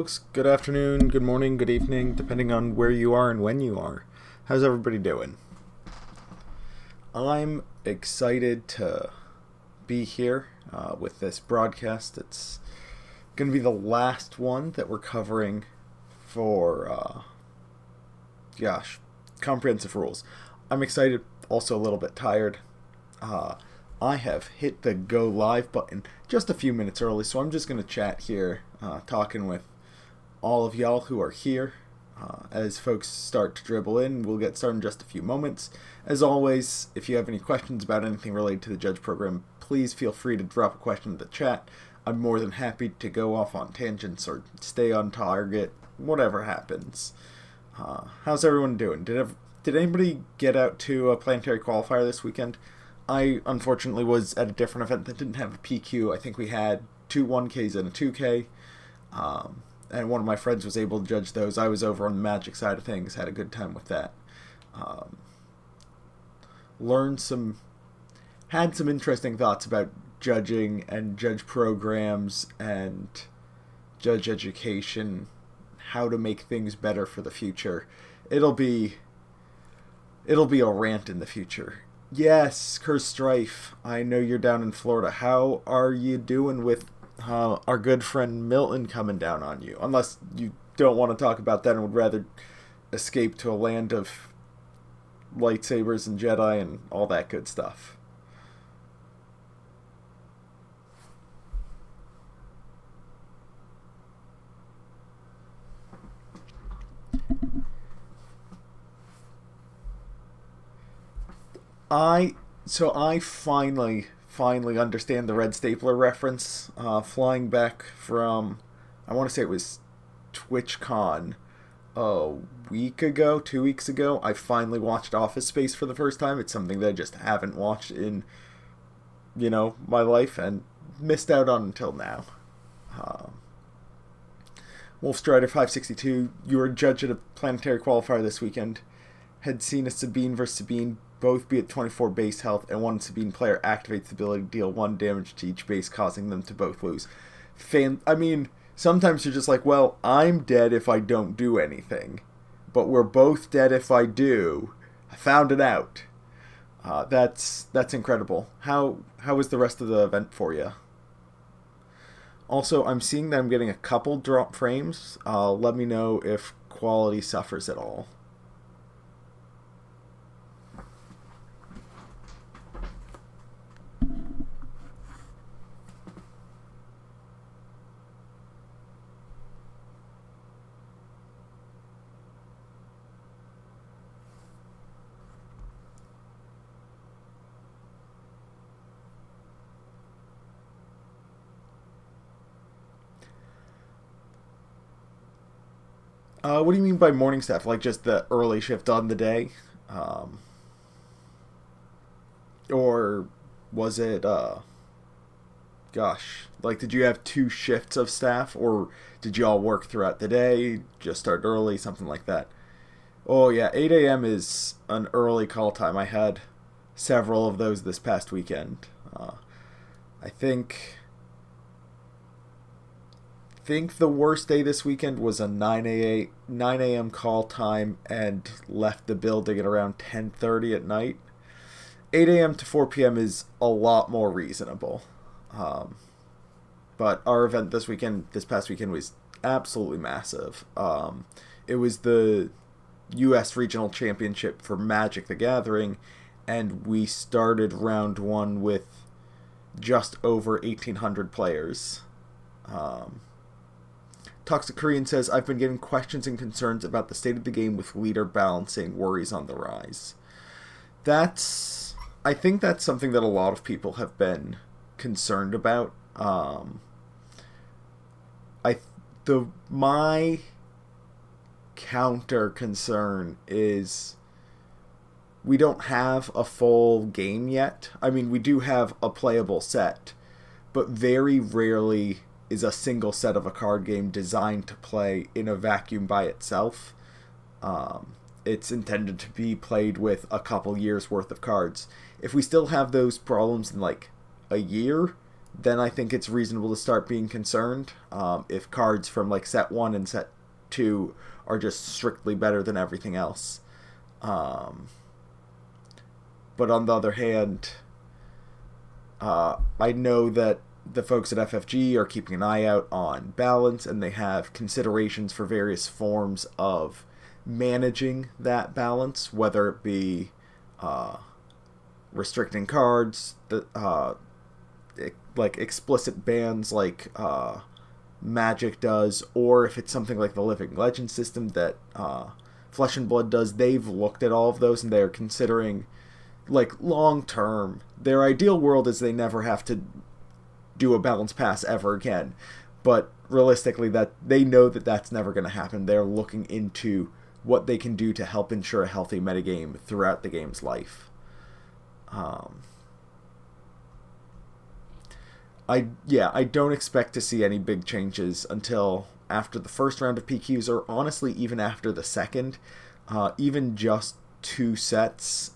Folks, good afternoon, good morning, good evening, depending on where you are and when you are. How's everybody doing? I'm excited to be here with this broadcast. It's going to be the last one that we're covering for, gosh, comprehensive rules. I'm excited, also a little bit tired. Uh, I have hit the go live button just a few minutes early, so I'm just going to chat here, talking with all of y'all who are here. As folks start to dribble in, we'll get started in just a few moments. As always, if you have any questions about anything related to the Judge program, please feel free to drop a question in the chat. I'm more than happy to go off on tangents or stay on target, whatever happens. How's everyone doing? Did anybody get out to a planetary qualifier this weekend? I unfortunately was at a different event that didn't have a PQ. I think we had two 1Ks and a 2K. And one of my friends was able to judge those. I was over on the Magic side of things, had a good time with that. Um, had some interesting thoughts about judging and judge programs and judge education, how to make things better for the future. It'll be a rant in the future. Yes, Curse Strife, I know you're down in Florida. How are you doing with our good friend Milton coming down on you? Unless you don't want to talk about that and would rather escape to a land of lightsabers and Jedi and all that good stuff. I finally understand the Red Stapler reference. Flying back from, I want to say it was TwitchCon a week ago, 2 weeks ago. I finally watched Office Space for the first time. It's something that I just haven't watched in, my life and missed out on until now. Um, Wolfstrider 562, you were a judge at a planetary qualifier this weekend. Had seen a Sabine versus Sabine both be at 24 base health, and one Sabine player activates the ability to deal 1 damage to each base, causing them to both lose. Sometimes you're just like, well, I'm dead if I don't do anything, but we're both dead if I do. I found it out. That's incredible. How was the rest of the event for you? Also, I'm seeing that I'm getting a couple drop frames. Let me know if quality suffers at all. What do you mean by morning staff? Like just the early shift on the day? Um, or was it, gosh, like did you have two shifts of staff? Or did you all work throughout the day? Just start early? Something like that. Oh, yeah, 8 a.m. is an early call time. I had several of those this past weekend. I think the worst day this weekend was a 9 a.m. call time and left the building at around 10:30 at night. 8 a.m. to 4 p.m. is a lot more reasonable. Um, but our event this past weekend, was absolutely massive. It was the U.S. Regional Championship for Magic the Gathering, and we started round one with just over 1,800 players. Um, Toxic Korean says, I've been getting questions and concerns about the state of the game with leader balancing, worries on the rise. I think that's something that a lot of people have been concerned about. My counter concern is we don't have a full game yet. I mean, we do have a playable set, but very rarely is a single set of a card game designed to play in a vacuum by itself. It's intended to be played with a couple years worth of cards. If we still have those problems in like a year, then I think it's reasonable to start being concerned. If cards from like set 1 and set 2 are just strictly better than everything else. But on the other hand, I know that the folks at FFG are keeping an eye out on balance, and they have considerations for various forms of managing that balance, whether it be restricting cards, like explicit bans like Magic does, or if it's something like the Living Legend system that Flesh and Blood does. They've looked at all of those, and they're considering, like, long term, their ideal world is they never have to do a balance pass ever again, but realistically that they know that that's never going to happen. They're looking into what they can do to help ensure a healthy metagame throughout the game's life. I don't expect to see any big changes until after the first round of PQs, or honestly even after the second. Even just 2 sets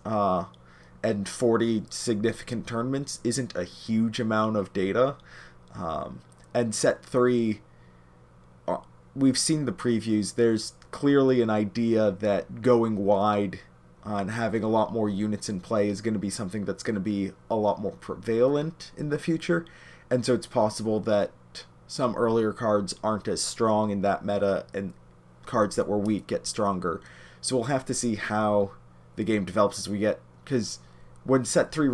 and 40 significant tournaments isn't a huge amount of data. And set 3, we've seen the previews. There's clearly an idea that going wide and having a lot more units in play is going to be something that's going to be a lot more prevalent in the future. And so it's possible that some earlier cards aren't as strong in that meta, and cards that were weak get stronger. So we'll have to see how the game develops as we get, because when set 3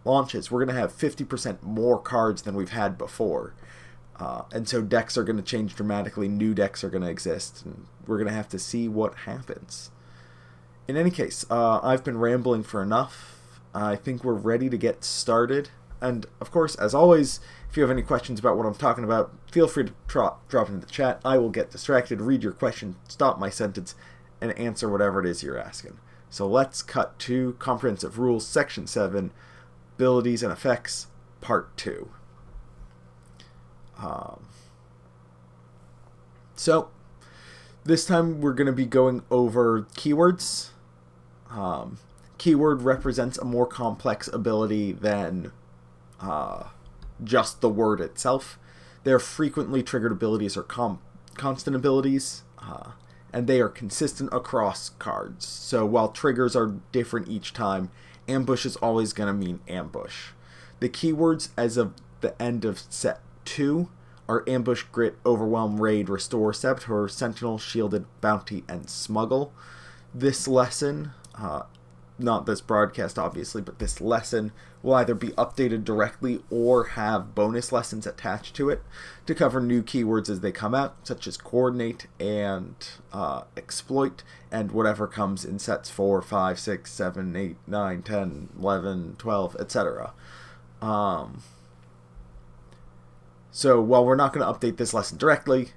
launches, we're going to have 50% more cards than we've had before. And so decks are going to change dramatically, new decks are going to exist, and we're going to have to see what happens. In any case, I've been rambling for enough. I think we're ready to get started. And, of course, as always, if you have any questions about what I'm talking about, feel free to drop it in the chat. I will get distracted, read your question, stop my sentence, and answer whatever it is you're asking. So let's cut to Comprehensive Rules, Section 7, Abilities and Effects, Part 2. So, this time we're going to be going over keywords. Keyword represents a more complex ability than just the word itself. They're frequently triggered abilities or constant abilities, and they are consistent across cards. So while triggers are different each time, ambush is always going to mean ambush. The keywords as of the end of set 2 are ambush, grit, overwhelm, raid, restore, saboteur, sentinel, shielded, bounty, and smuggle. This lesson, not this broadcast obviously, but this lesson will either be updated directly or have bonus lessons attached to it to cover new keywords as they come out, such as coordinate and exploit, and whatever comes in sets 4, 5, 6, 7, 8, 9, 10, 11, 12, etc. So while we're not going to update this lesson directly,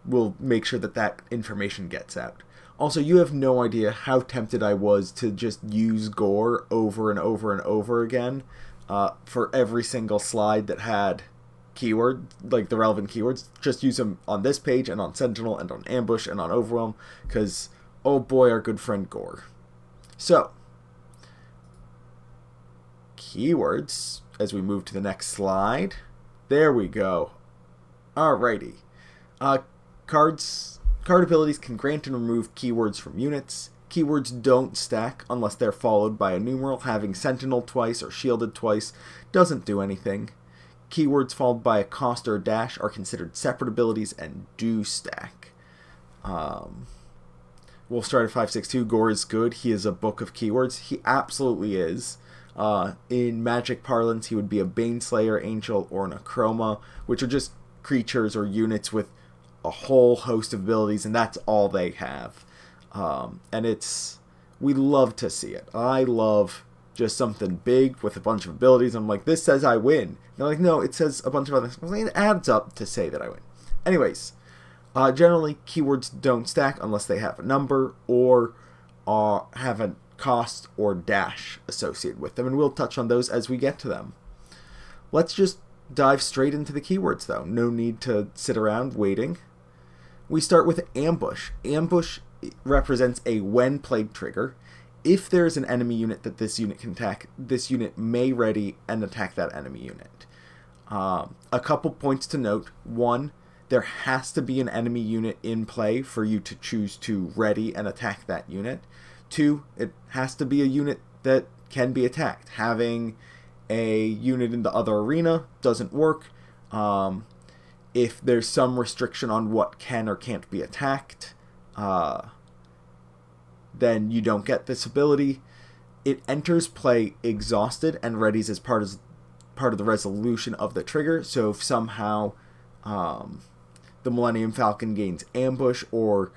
we'll make sure that that information gets out. Also, you have no idea how tempted I was to just use Gore over and over and over again for every single slide that had keyword, like the relevant keywords. Just use them on this page and on Sentinel and on Ambush and on Overwhelm, because, oh boy, our good friend Gore. So, keywords, as we move to the next slide. There we go. Alrighty. Card abilities can grant and remove keywords from units. Keywords don't stack unless they're followed by a numeral. Having Sentinel twice or Shielded twice doesn't do anything. Keywords followed by a cost or a dash are considered separate abilities and do stack. Wolfstrider 562, Gore is good. He is a book of keywords. He absolutely is. In Magic parlance, he would be a Baneslayer, Angel, or an Akroma, which are just creatures or units with a whole host of abilities, and that's all they have. And we love to see it. I love just something big with a bunch of abilities. I'm like, this says I win. And they're like, no, it says a bunch of other things. It adds up to say that I win. Anyways, generally, keywords don't stack unless they have a number or have a cost or dash associated with them, and we'll touch on those as we get to them. Let's just dive straight into the keywords, though. No need to sit around waiting. We start with ambush. Ambush represents a when played trigger. If there is an enemy unit that this unit can attack, this unit may ready and attack that enemy unit. A couple points to note. One, there has to be an enemy unit in play for you to choose to ready and attack that unit. Two, it has to be a unit that can be attacked. Having a unit in the other arena doesn't work. If there's some restriction on what can or can't be attacked, then you don't get this ability. It enters play exhausted and readies as part of the resolution of the trigger. So if somehow the Millennium Falcon gains ambush, or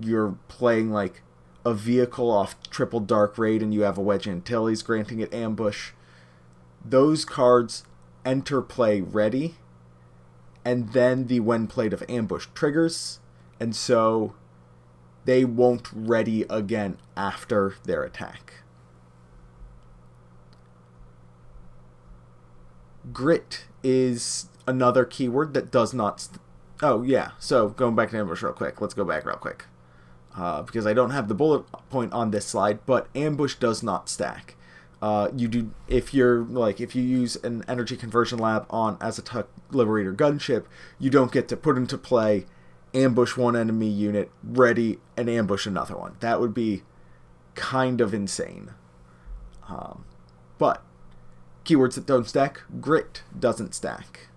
you're playing like a vehicle off Triple Dark Raid and you have a Wedge Antilles granting it ambush, those cards enter play ready, and then the when played of ambush triggers, and so they won't ready again after their attack. Grit is another keyword that does not... Oh, yeah. So, going back to ambush real quick. Let's go back real quick. Because I don't have the bullet point on this slide, but ambush does not stack. You do if you use an energy conversion lab on Azatec Liberator gunship, you don't get to put into play ambush one enemy unit, ready, and ambush another one. That would be kind of insane. But keywords that don't stack, Grit doesn't stack.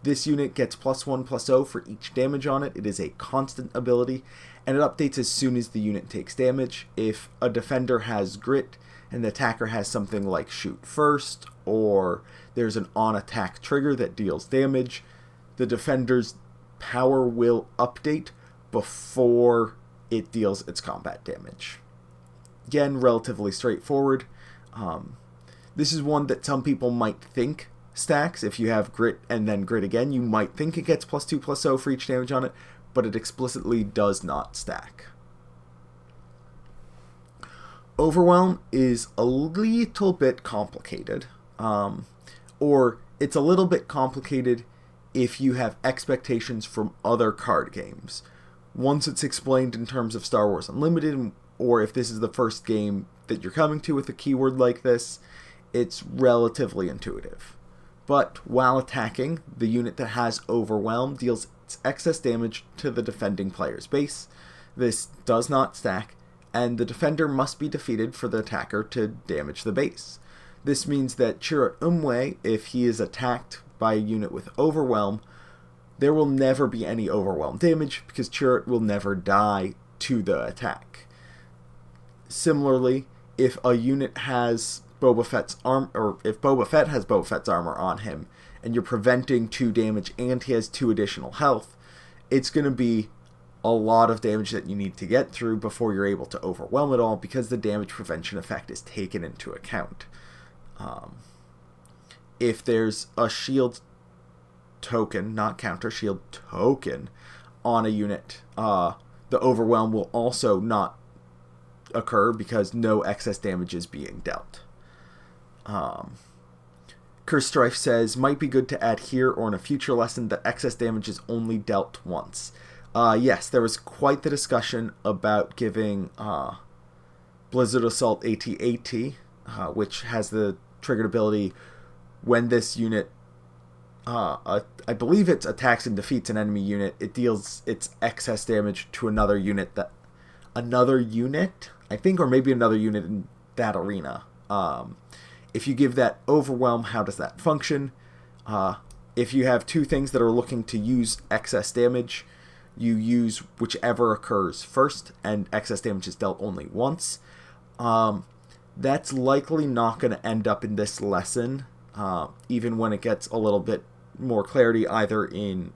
This unit gets +1/+0 for each damage on it. It is a constant ability, and it updates as soon as the unit takes damage. If a defender has Grit and the attacker has something like Shoot First, or there's an on-attack trigger that deals damage, the defender's power will update before it deals its combat damage. Again, relatively straightforward. This is one that some people might think stacks. If you have Grit and then Grit again, you might think it gets +2/+0 for each damage on it, but it explicitly does not stack. Overwhelm is a little bit complicated, or it's a little bit complicated if you have expectations from other card games. Once it's explained in terms of Star Wars Unlimited, or if this is the first game that you're coming to with a keyword like this, it's relatively intuitive. But while attacking, the unit that has Overwhelm deals its excess damage to the defending player's base. This does not stack, and the defender must be defeated for the attacker to damage the base. This means that Chirrut Îmwe, if he is attacked by a unit with Overwhelm, there will never be any Overwhelm damage because Chirrut will never die to the attack. Similarly, if a unit has Boba Fett's arm, or if Boba Fett has Boba Fett's armor on him, and you're preventing 2 damage and he has 2 additional health, it's going to be a lot of damage that you need to get through before you're able to overwhelm it all, because the damage prevention effect is taken into account. If there's a shield token, not counter, shield token on a unit, the overwhelm will also not occur because no excess damage is being dealt. Curse Strife says, might be good to add here or in a future lesson that excess damage is only dealt once. Yes, there was quite the discussion about giving Blizzard Assault AT-AT, which has the triggered ability when this unit, I believe it's attacks and defeats an enemy unit, it deals its excess damage to another unit, I think, or maybe another unit in that arena. If you give that Overwhelm, how does that function? If you have 2 things that are looking to use excess damage, you use whichever occurs first, and excess damage is dealt only once. That's likely not going to end up in this lesson, even when it gets a little bit more clarity, either in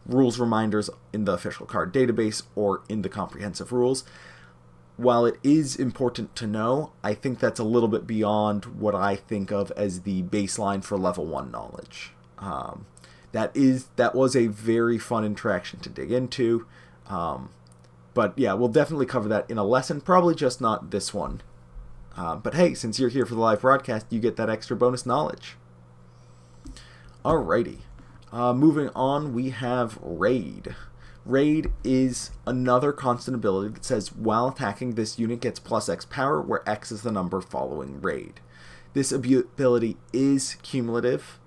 rules reminders in the official card database or in the comprehensive rules. While it is important to know, I think that's a little bit beyond what I think of as the baseline for level 1 knowledge. That was a very fun interaction to dig into. But yeah, we'll definitely cover that in a lesson, probably just not this one. But hey, since you're here for the live broadcast, you get that extra bonus knowledge. Alrighty. Moving on, we have Raid. Raid is another constant ability that says, while attacking, this unit gets +X power, where X is the number following Raid. This ability is cumulative.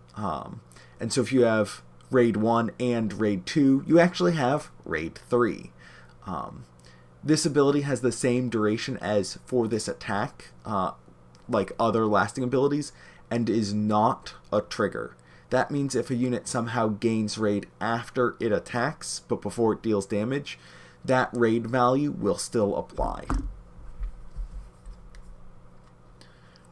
And so if you have Raid 1 and Raid 2, you actually have Raid 3. This ability has the same duration as for this attack, like other lasting abilities, and is not a trigger. That means if a unit somehow gains raid after it attacks, but before it deals damage, that raid value will still apply.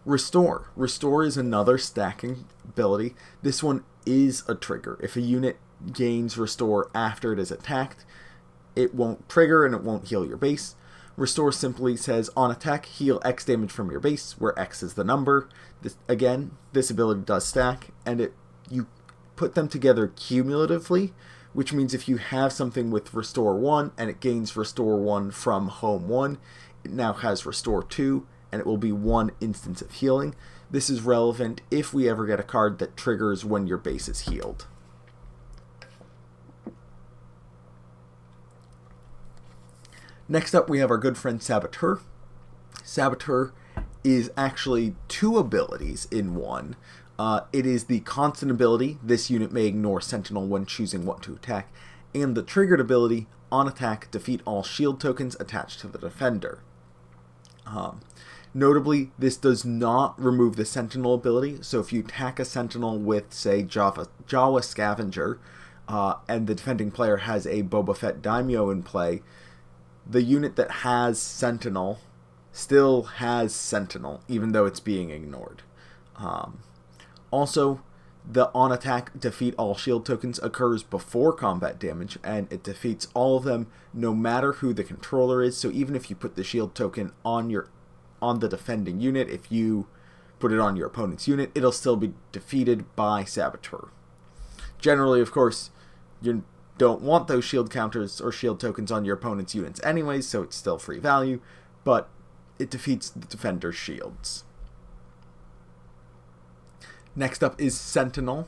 Restore. Restore is another stacking ability. This one is a trigger. If a unit gains Restore after it is attacked, it won't trigger and it won't heal your base. Restore simply says, on attack, heal X damage from your base, where X is the number. This ability does stack, and you put them together cumulatively, which means if you have something with Restore 1 and it gains Restore 1 from Home 1, it now has Restore 2, and it will be one instance of healing. This is relevant if we ever get a card that triggers when your base is healed. Next up, we have our good friend Saboteur. Saboteur is actually two abilities in one. It is the constant ability, this unit may ignore Sentinel when choosing what to attack, and the triggered ability, on attack, defeat all shield tokens attached to the defender. Notably, this does not remove the Sentinel ability, so if you attack a Sentinel with, say, Jawa Scavenger, and the defending player has a Boba Fett Daimyo in play, the unit that has Sentinel still has Sentinel, even though it's being ignored. Also, the on attack defeat all shield tokens occurs before combat damage, and it defeats all of them no matter who the controller is. So even if you put the shield token on the defending unit, if you put it on your opponent's unit, it'll still be defeated by Saboteur. Generally, of course, you don't want those shield counters or shield tokens on your opponent's units anyways, so it's still free value, but it defeats the defender's shields. Next up is Sentinel.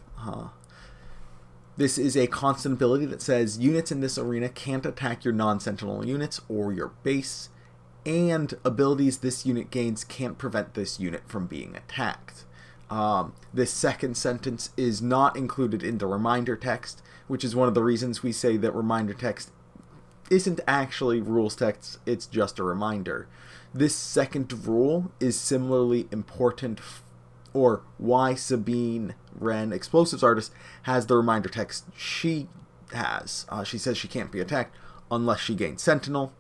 This is a constant ability that says units in this arena can't attack your non-Sentinel units or your base, and abilities this unit gains can't prevent this unit from being attacked. This second sentence is not included in the reminder text, which is one of the reasons we say that reminder text isn't actually rules text, it's just a reminder. This second rule is similarly important, or why Sabine Wren, Explosives Artist, has the reminder text she has. She says she can't be attacked unless she gains Sentinel.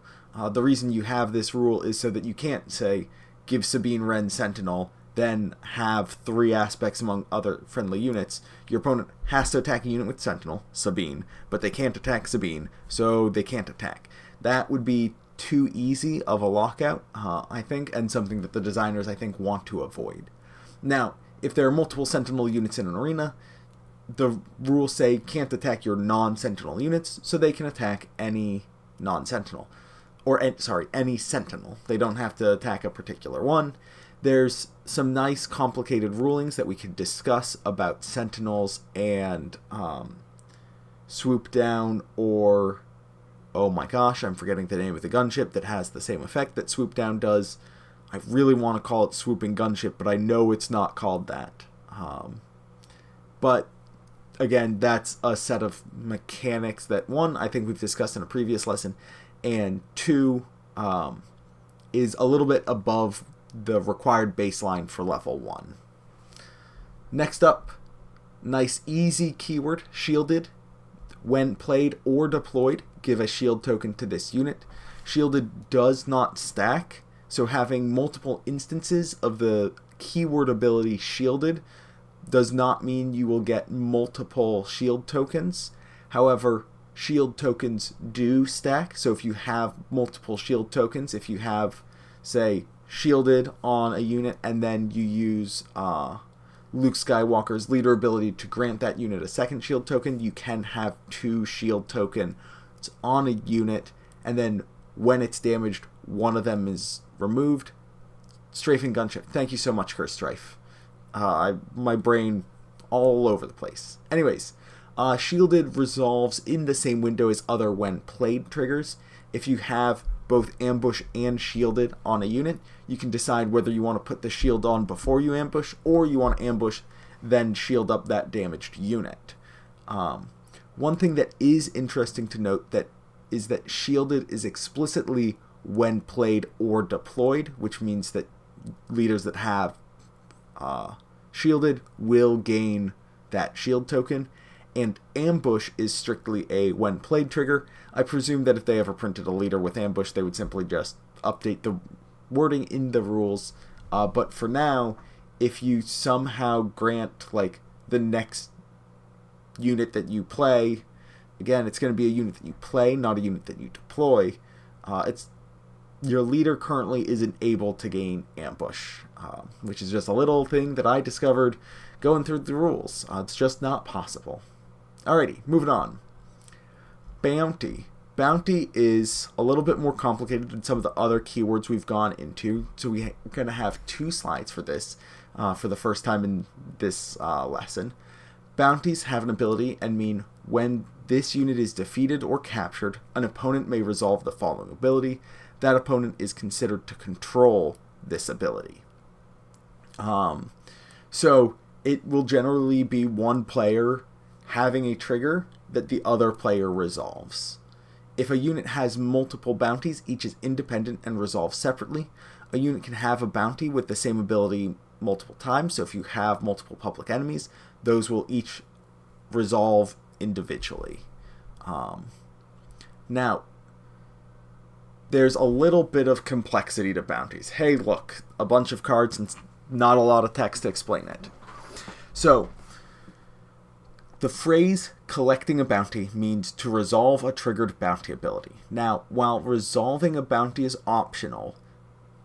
The reason you have this rule is so that you can't say, give Sabine Wren Sentinel, then have three aspects among other friendly units. Your opponent has to attack a unit with Sentinel, Sabine, but they can't attack Sabine, so they can't attack. That would be too easy of a lockout, I think, and something that the designers, I think, want to avoid. Now, if there are multiple Sentinel units in an arena, the rules say can't attack your non-Sentinel units, so they can attack any non-Sentinel. Any Sentinel. They don't have to attack a particular one. There's some nice complicated rulings that we could discuss about Sentinels and Swoop Down, or, oh my gosh, I'm forgetting the name of the gunship that has the same effect that Swoop Down does. I really want to call it Swooping Gunship, but I know it's not called that. But again, that's a set of mechanics that, one, I think we've discussed in a previous lesson, and two, is a little bit above the required baseline for level 1. Next up, nice easy keyword, Shielded. When played or deployed, give a shield token to this unit. Shielded does not stack, so having multiple instances of the keyword ability Shielded does not mean you will get multiple shield tokens. However, shield tokens do stack, so if you have multiple shield tokens, if you have, say, Shielded on a unit and then you use Luke Skywalker's leader ability to grant that unit a second shield token, you can have 2 shield tokens on a unit, and then when it's damaged, one of them is removed. Strafing Gunship. Thank you so much, Curse Strife. My brain all over the place. Anyways, Shielded resolves in the same window as other when played triggers. If you have both ambush and shielded on a unit, you can decide whether you want to put the shield on before you ambush, or you want to ambush then shield up that damaged unit. One thing that is interesting to note that is that shielded is explicitly when played or deployed, which means that leaders that have shielded will gain that shield token, and ambush is strictly a when played trigger. I presume that if they ever printed a leader with ambush, they would simply just update the wording in the rules, but for now, if you somehow grant like the next unit that you play, again, it's going to be a unit that you play, not a unit that you deploy. It's your leader currently isn't able to gain ambush, which is just a little thing that I discovered going through the rules. It's just not possible. Alrighty, moving on. Bounty. Bounty is a little bit more complicated than some of the other keywords we've gone into, so we're going to have 2 slides for this for the first time in this lesson. Bounties have an ability and mean when this unit is defeated or captured, an opponent may resolve the following ability. That opponent is considered to control this ability. So it will generally be one player having a trigger that the other player resolves. If a unit has multiple bounties, each is independent and resolves separately. A unit can have a bounty with the same ability multiple times, so if you have multiple public enemies, those will each resolve individually. Now, there's a little bit of complexity to bounties. Hey, look, a bunch of cards and not a lot of text to explain it. So, the phrase collecting a bounty means to resolve a triggered bounty ability. Now, while resolving a bounty is optional,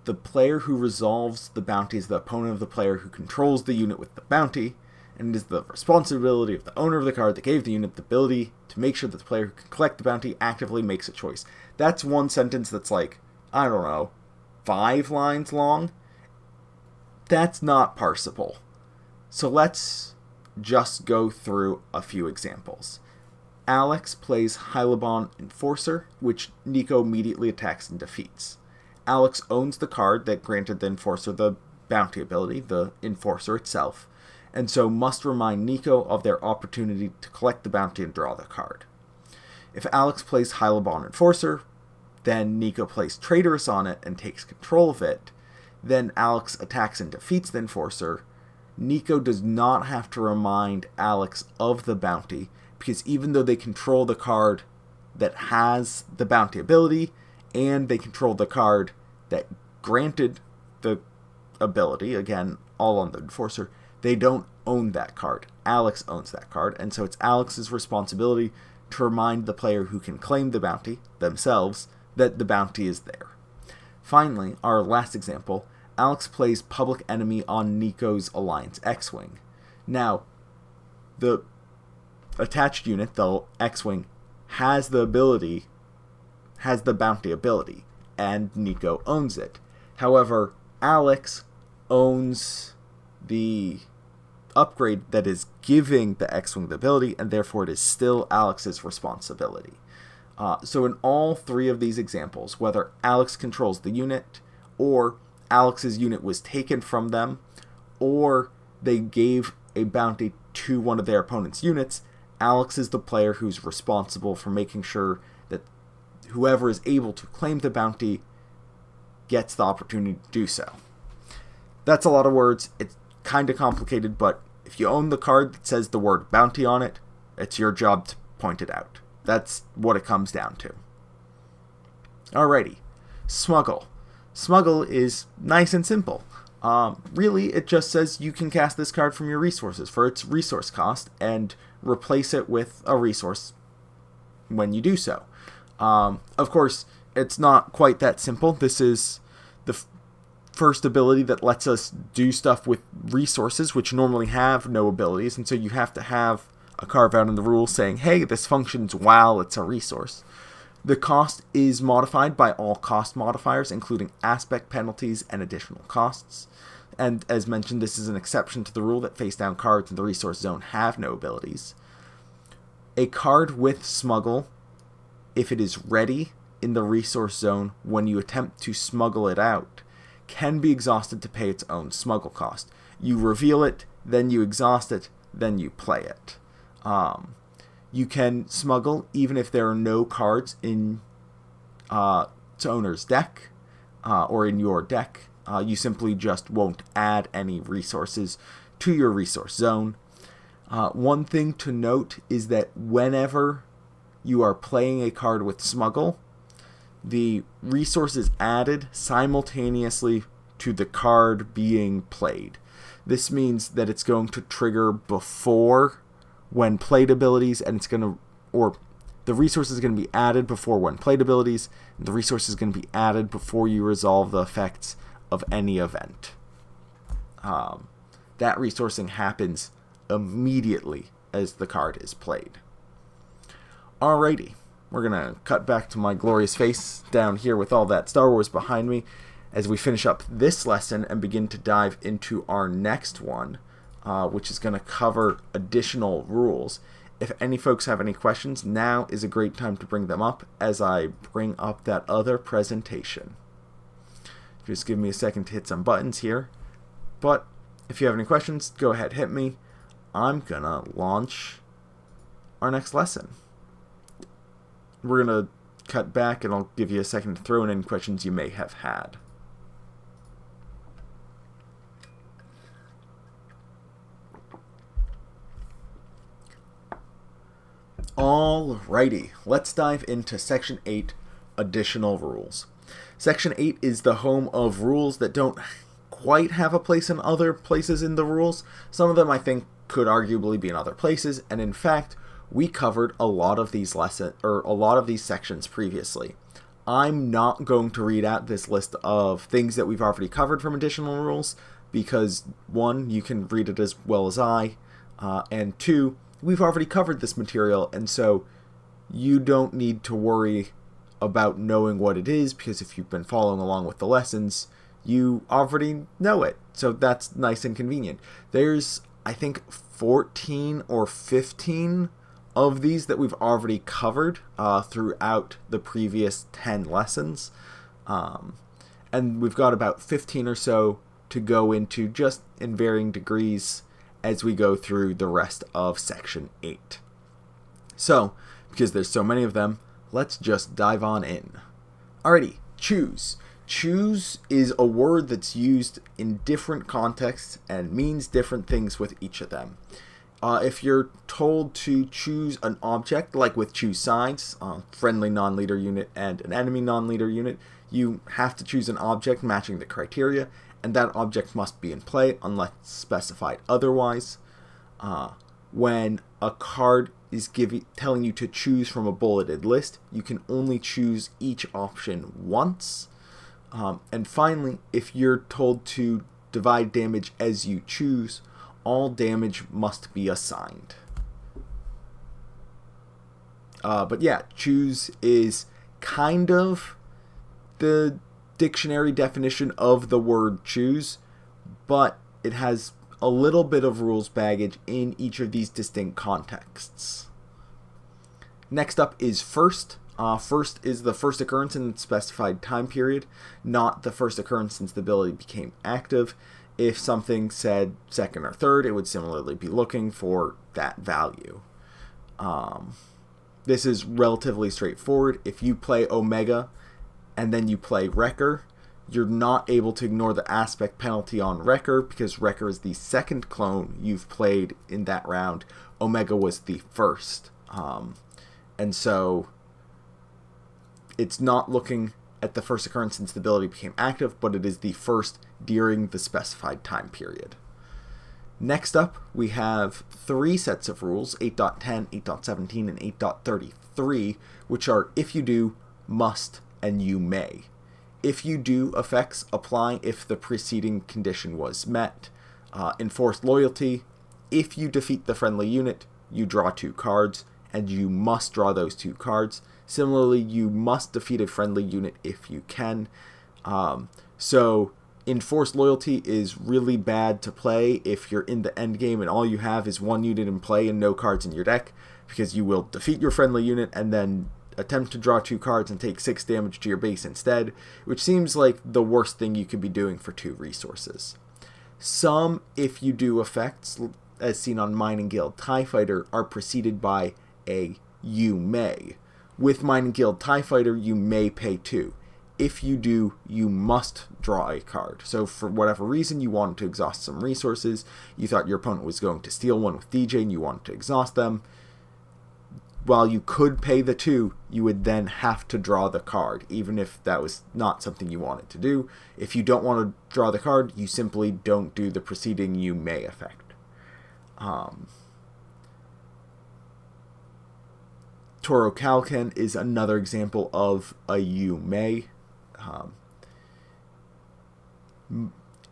the player who resolves the bounty is the opponent of the player who controls the unit with the bounty, and it is the responsibility of the owner of the card that gave the unit the ability to make sure that the player who can collect the bounty actively makes a choice. That's one sentence that's like, I don't know, 5 lines long. That's not parsable. So let's just go through a few examples. Alex plays Hylabon Enforcer, which Nico immediately attacks and defeats. Alex owns the card that granted the Enforcer the bounty ability, the Enforcer itself, and so must remind Nico of their opportunity to collect the bounty and draw the card. If Alex plays Hylabon Enforcer, then Nico plays Traitorous on it and takes control of it. Then Alex attacks and defeats the Enforcer. Nico does not have to remind Alex of the bounty, because even though they control the card that has the bounty ability, and they control the card that granted the ability, again, all on the Enforcer, they don't own that card. Alex owns that card, and so it's Alex's responsibility to remind the player who can claim the bounty, themselves, that the bounty is there. Finally, our last example, Alex plays Public Enemy on Nico's Alliance X-Wing. Now, the attached unit, the X-Wing, has the bounty ability, and Nico owns it. However, Alex owns the upgrade that is giving the X-Wing the ability, and therefore it is still Alex's responsibility. So in all 3 of these examples, whether Alex controls the unit, or Alex's unit was taken from them, or they gave a bounty to one of their opponent's units, Alex is the player who's responsible for making sure that whoever is able to claim the bounty gets the opportunity to do so. That's a lot of words. It's kind of complicated, but if you own the card that says the word bounty on it, it's your job to point it out. That's what it comes down to. Alrighty. Smuggle. Smuggle is nice and simple. Really, it just says you can cast this card from your resources for its resource cost and replace it with a resource when you do so. Of course, it's not quite that simple. This is the first ability that lets us do stuff with resources, which normally have no abilities, and so you have to have a carve out in the rules saying, hey, this functions while it's a resource. The cost is modified by all cost modifiers, including aspect penalties and additional costs. And as mentioned, this is an exception to the rule that face-down cards in the resource zone have no abilities. A card with smuggle, if it is ready in the resource zone when you attempt to smuggle it out, can be exhausted to pay its own smuggle cost. You reveal it, then you exhaust it, then you play it. You can smuggle even if there are no cards in its owner's deck or in your deck. You simply just won't add any resources to your resource zone. One thing to note is that whenever you are playing a card with smuggle, the resource is added simultaneously to the card being played. This means that it's going to trigger before when played abilities, and the resource is going to be added before when played abilities, and the resource is going to be added before you resolve the effects of any event. That resourcing happens immediately as the card is played. Alrighty, we're going to cut back to my glorious face down here with all that Star Wars behind me as we finish up this lesson and begin to dive into our next one, which is going to cover additional rules. If any folks have any questions, now is a great time to bring them up as I bring up that other presentation. Just give me a second to hit some buttons here. But if you have any questions, go ahead, hit me. I'm going to launch our next lesson. We're going to cut back and I'll give you a second to throw in any questions you may have had. Alrighty, let's dive into Section 8, Additional Rules. Section 8 is the home of rules that don't quite have a place in other places in the rules. Some of them I think could arguably be in other places, and in fact, we covered a lot of these sections previously. I'm not going to read out this list of things that we've already covered from additional rules, because one, you can read it as well as I, and two, we've already covered this material, and so you don't need to worry about knowing what it is, because if you've been following along with the lessons, you already know it. So that's nice and convenient. There's, I think, 14 or 15 of these that we've already covered throughout the previous 10 lessons. And we've got about 15 or so to go into just in varying degrees as we go through the rest of Section 8. So, because there's so many of them, let's just dive on in. Alrighty, choose. Choose is a word that's used in different contexts and means different things with each of them. If you're told to choose an object, like with choose sides, friendly non-leader unit and an enemy non-leader unit, you have to choose an object matching the criteria, and that object must be in play unless specified otherwise. When a card is telling you to choose from a bulleted list, you can only choose each option once. And finally, if you're told to divide damage as you choose, all damage must be assigned. But yeah, choose is kind of the dictionary definition of the word choose, but it has a little bit of rules baggage in each of these distinct contexts. Next up is first. First is the first occurrence in the specified time period, not the first occurrence since the ability became active. If something said second or third, it would similarly be looking for that value. This is relatively straightforward. If you play Omega and then you play Wrecker, you're not able to ignore the aspect penalty on Wrecker because Wrecker is the second clone you've played in that round. Omega was the first. And so it's not looking at the first occurrence since the ability became active, but it is the first during the specified time period. Next up, we have three sets of rules, 8.10, 8.17, and 8.33, which are if you do, must, and you may. If you do effects apply if the preceding condition was met. Enforced loyalty, if you defeat the friendly unit, you draw 2 cards, and you must draw those 2 cards. Similarly, you must defeat a friendly unit if you can. So enforced loyalty is really bad to play if you're in the end game and all you have is 1 unit in play and no cards in your deck, because you will defeat your friendly unit and then attempt to draw 2 cards and take 6 damage to your base instead, which seems like the worst thing you could be doing for 2 resources. Some if you do effects, as seen on Mining Guild TIE Fighter, are preceded by a you may. With Mining Guild TIE Fighter, you may pay 2. If you do, you must draw a card. So for whatever reason, you wanted to exhaust some resources, you thought your opponent was going to steal one with DJ and you wanted to exhaust them, while you could pay the 2, you would then have to draw the card, even if that was not something you wanted to do. If you don't want to draw the card, you simply don't do the preceding you may effect. Toro Calican is another example of a you may.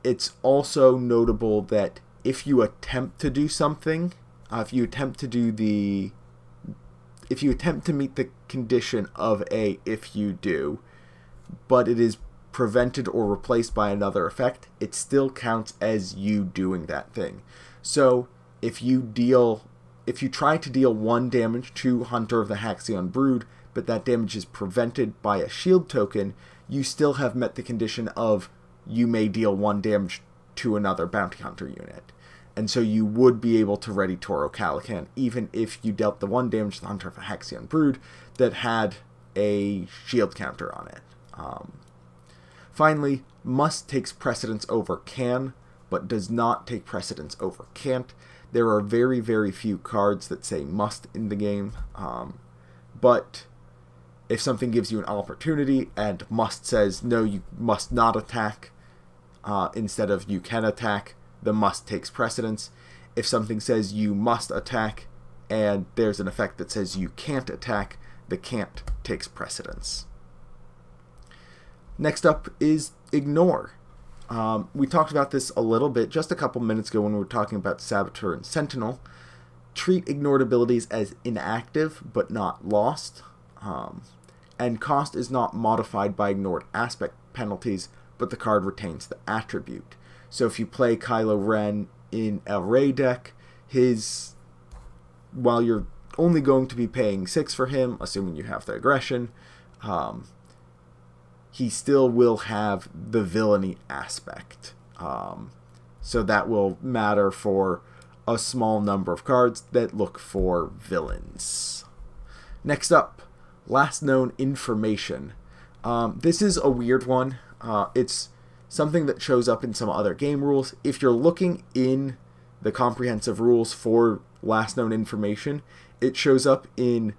It's also notable that if you attempt to do something, if you attempt to meet the condition of a if you do, but it is prevented or replaced by another effect, it still counts as you doing that thing. So if you try to deal 1 damage to Hunter of the Haxion Brood, but that damage is prevented by a shield token, you still have met the condition of you may deal 1 damage to another Bounty Hunter unit. And so you would be able to ready Toro Calican, even if you dealt the 1 damage to the Hunter of the Haxion Brood that had a shield counter on it. Finally, must takes precedence over can, but does not take precedence over can't. There are very, very few cards that say must in the game, but if something gives you an opportunity and must says no, you must not attack, instead of you can attack, the must takes precedence. If something says you must attack and there's an effect that says you can't attack, the can't takes precedence. Next up is ignore. We talked about this a little bit just a couple minutes ago when we were talking about Saboteur and Sentinel. Treat ignored abilities as inactive but not lost. And cost is not modified by ignored aspect penalties, but the card retains the attribute. So if you play Kylo Ren in a Rey deck, while you're only going to be paying 6 for him, assuming you have the aggression, he still will have the villainy aspect. So that will matter for a small number of cards that look for villains. Next up, last known information. This is a weird one. It's something that shows up in some other game rules. If you're looking in the comprehensive rules for last known information, it shows up in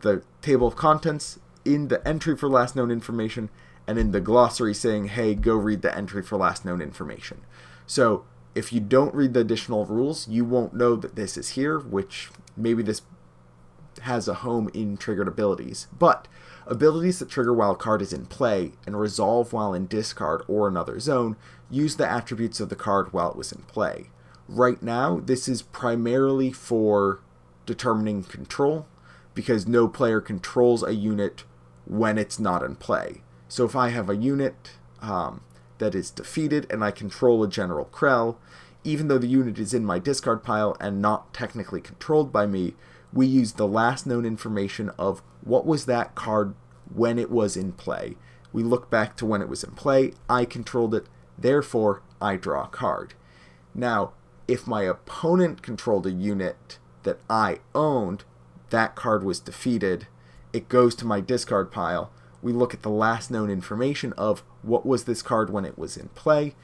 the table of contents, in the entry for last known information, and in the glossary saying, hey, go read the entry for last known information. So if you don't read the additional rules, you won't know that this is here, which maybe this has a home in triggered abilities. But abilities that trigger while a card is in play and resolve while in discard or another zone use the attributes of the card while it was in play. Right now, this is primarily for determining control, because no player controls a unit when it's not in play. So if I have a unit that is defeated and I control a General Krell, even though the unit is in my discard pile and not technically controlled by me, we use the last known information of what was that card when it was in play. We look back to when it was in play, I controlled it, therefore I draw a card. Now, if my opponent controlled a unit that I owned, that card was defeated, it goes to my discard pile. We look at the last known information of what was this card when it was in play.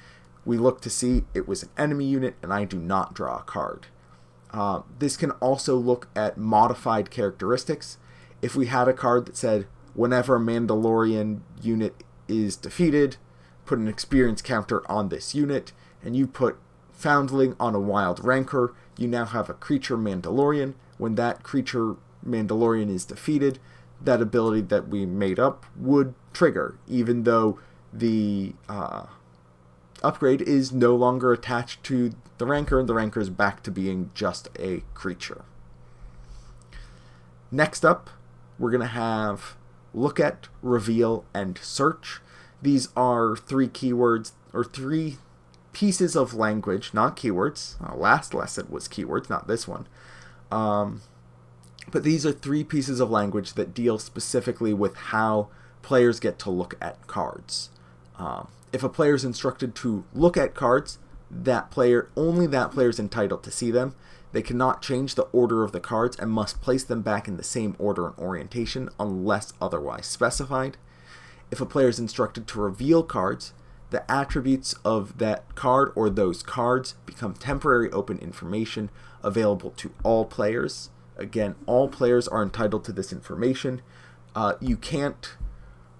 We look to see it was an enemy unit and I do not draw a card. This can also look at modified characteristics. If we had a card that said, whenever a Mandalorian unit is defeated, put an experience counter on this unit, and you put Foundling on a Wild Rancor, you now have a creature Mandalorian. When that creature Mandalorian is defeated, that ability that we made up would trigger, even though the upgrade is no longer attached to the Rancor, and the Rancor is back to being just a creature. Next up, we're going to have look at, reveal, and search. These are 3 keywords, or 3 pieces of language, not keywords. Last lesson was keywords, not this one. But these are 3 pieces of language that deal specifically with how players get to look at cards. If a player is instructed to look at cards, only that player is entitled to see them. They cannot change the order of the cards and must place them back in the same order and orientation unless otherwise specified. If a player is instructed to reveal cards, the attributes of that card or those cards become temporary open information available to all players. Again, all players are entitled to this information. You can't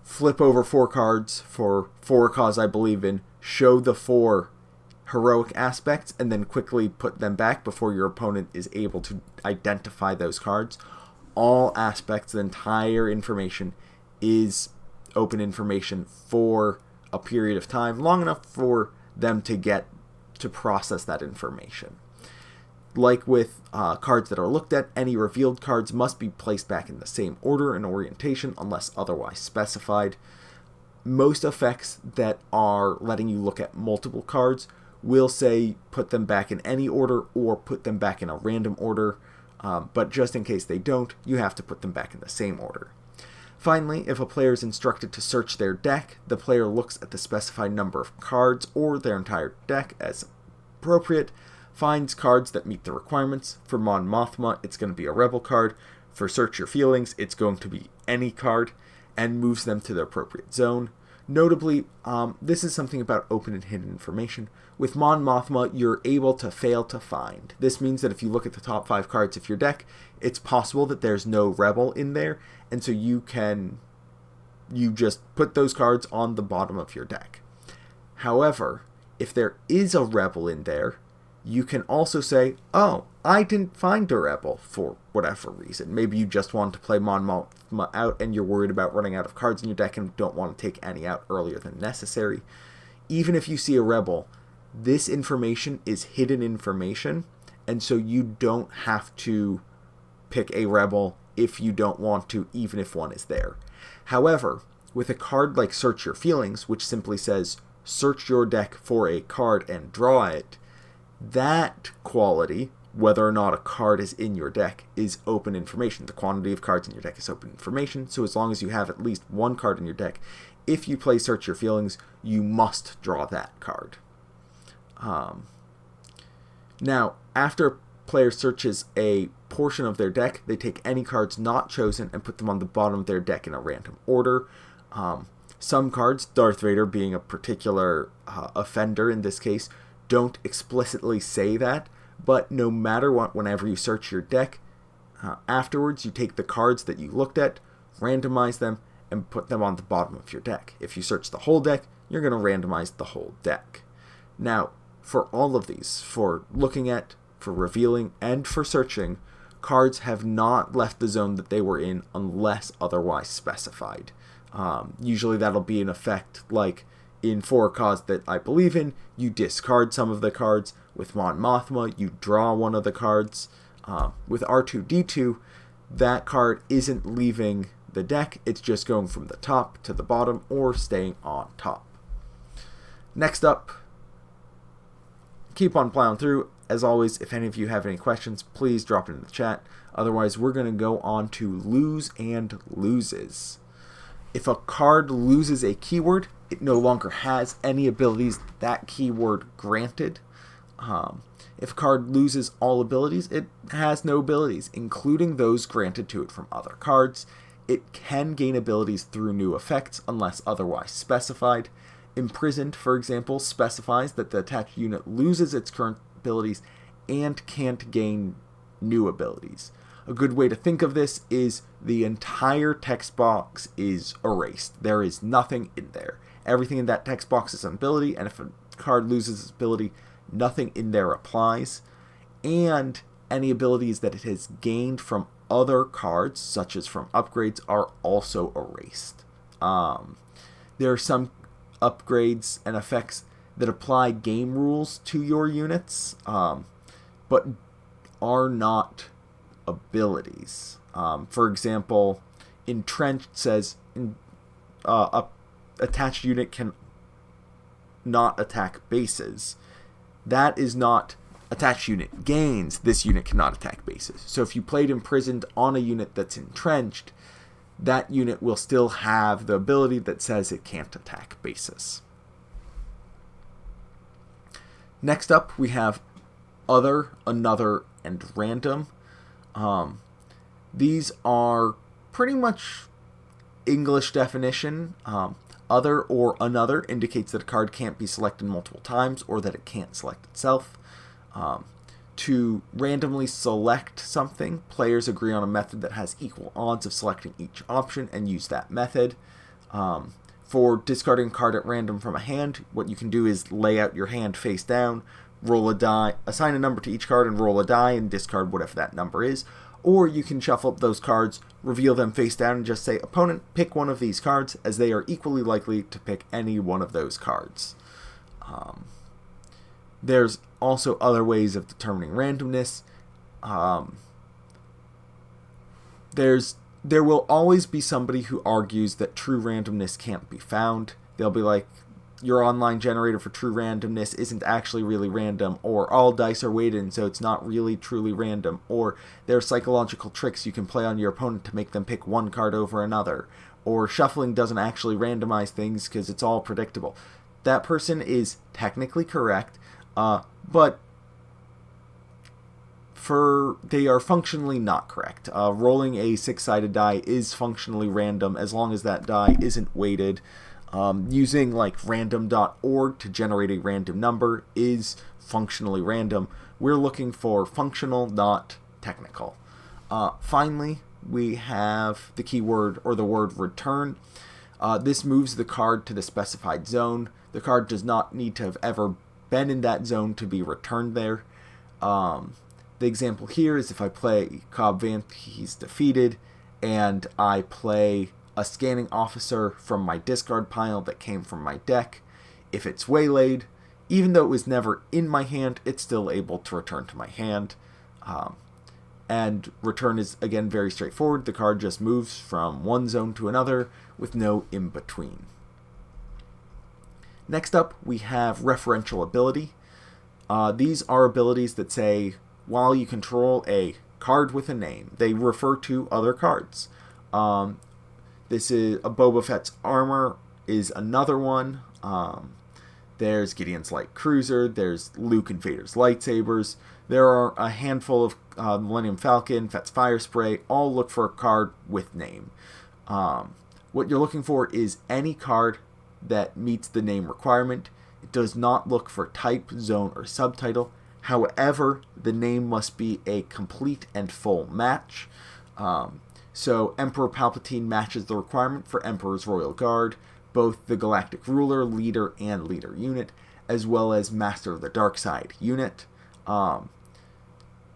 flip over 4 cards for a cause I believe in, show the 4 heroic aspects, and then quickly put them back before your opponent is able to identify those cards. All aspects, the entire information is open information for a period of time, long enough for them to get to process that information. Like with cards that are looked at, any revealed cards must be placed back in the same order and orientation unless otherwise specified. Most effects that are letting you look at multiple cards will say put them back in any order or put them back in a random order, but just in case they don't, you have to put them back in the same order. Finally, if a player is instructed to search their deck, the player looks at the specified number of cards or their entire deck as appropriate, finds cards that meet the requirements. For Mon Mothma, it's going to be a Rebel card. For Search Your Feelings, it's going to be any card, and moves them to the appropriate zone. Notably, this is something about open and hidden information. With Mon Mothma, you're able to fail to find. This means that if you look at the top 5 cards of your deck, it's possible that there's no Rebel in there, and so you just put those cards on the bottom of your deck. However, if there is a Rebel in there, you can also say, oh, I didn't find a Rebel for whatever reason. Maybe you just want to play Mon Mothma out and you're worried about running out of cards in your deck and don't want to take any out earlier than necessary. Even if you see a Rebel, this information is hidden information, and so you don't have to pick a Rebel if you don't want to, even if one is there. However, with a card like Search Your Feelings, which simply says, search your deck for a card and draw it, that quality, whether or not a card is in your deck, is open information. The quantity of cards in your deck is open information, so as long as you have at least one card in your deck, if you play Search Your Feelings, you must draw that card. Now, after a player searches a portion of their deck, they take any cards not chosen and put them on the bottom of their deck in a random order. Some cards, Darth Vader being a particular offender in this case, don't explicitly say that, but no matter what, whenever you search your deck, afterwards you take the cards that you looked at, randomize them, and put them on the bottom of your deck. If you search the whole deck, you're going to randomize the whole deck. Now, for all of these, for looking at, for revealing, and for searching, cards have not left the zone that they were in unless otherwise specified. Usually that'll be an effect like in For a Cause That I Believe In, you discard some of the cards. With Mon Mothma, you draw one of the cards. With R2-D2, that card isn't leaving the deck, it's just going from the top to the bottom or staying on top. Next up, keep on plowing through. As always, if any of you have any questions, please drop it in the chat. Otherwise, we're going to go on to lose and loses. If a card loses a keyword, it no longer has any abilities that keyword granted. If a card loses all abilities, it has no abilities, including those granted to it from other cards. It can gain abilities through new effects unless otherwise specified. Imprisoned, for example, specifies that the attached unit loses its current abilities and can't gain new abilities. A good way to think of this is the entire text box is erased. There is nothing in there. Everything in that text box is an ability, and if a card loses its ability, nothing in there applies. And any abilities that it has gained from other cards, such as from upgrades, are also erased. There are some upgrades and effects that apply game rules to your units, but are not abilities. For example, Entrenched says a attached unit can not attack bases. That is not attached unit gains. This unit cannot attack bases. So if you played Imprisoned on a unit that's entrenched, that unit will still have the ability that says it can't attack bases. Next up, we have other, another, and random. These are pretty much English definition. Other or another indicates that a card can't be selected multiple times or that it can't select itself. To randomly select something, players agree on a method that has equal odds of selecting each option and use that method. For discarding a card at random from a hand, what you can do is lay out your hand face down, roll a die, assign a number to each card and roll a die and discard whatever that number is. Or you can shuffle up those cards, reveal them face down, and just say, opponent, pick one of these cards, as they are equally likely to pick any one of those cards. There's also other ways of determining randomness. There will always be somebody who argues that true randomness can't be found. They'll be like, your online generator for true randomness isn't actually really random, or all dice are weighted and so it's not really truly random, or there are psychological tricks you can play on your opponent to make them pick one card over another, or shuffling doesn't actually randomize things because it's all predictable. That person is technically correct, but they are functionally not correct. Rolling a 6-sided die is functionally random as long as that die isn't weighted. Using like random.org to generate a random number is functionally random. We're looking for functional, not technical. Finally, we have the keyword or the word return. This moves the card to the specified zone. The card does not need to have ever been in that zone to be returned there. The example here is if I play Cobb Vanth, he's defeated, and I play a scanning officer from my discard pile that came from my deck. If it's waylaid, even though it was never in my hand, it's still able to return to my hand. And return is, again, very straightforward. The card just moves from one zone to another with no in-between. Next up, we have referential ability. These are abilities that say, while you control a card with a name, they refer to other cards. This is a Boba Fett's armor is another one. There's Gideon's light cruiser. There's Luke and Vader's lightsabers. There are a handful of Millennium Falcon, Fett's fire spray. All look for a card with name. What you're looking for is any card that meets the name requirement. It does not look for type, zone, or subtitle. However, the name must be a complete and full match. So Emperor Palpatine matches the requirement for Emperor's Royal Guard, both the Galactic Ruler, Leader, and Leader unit, as well as Master of the Dark Side unit.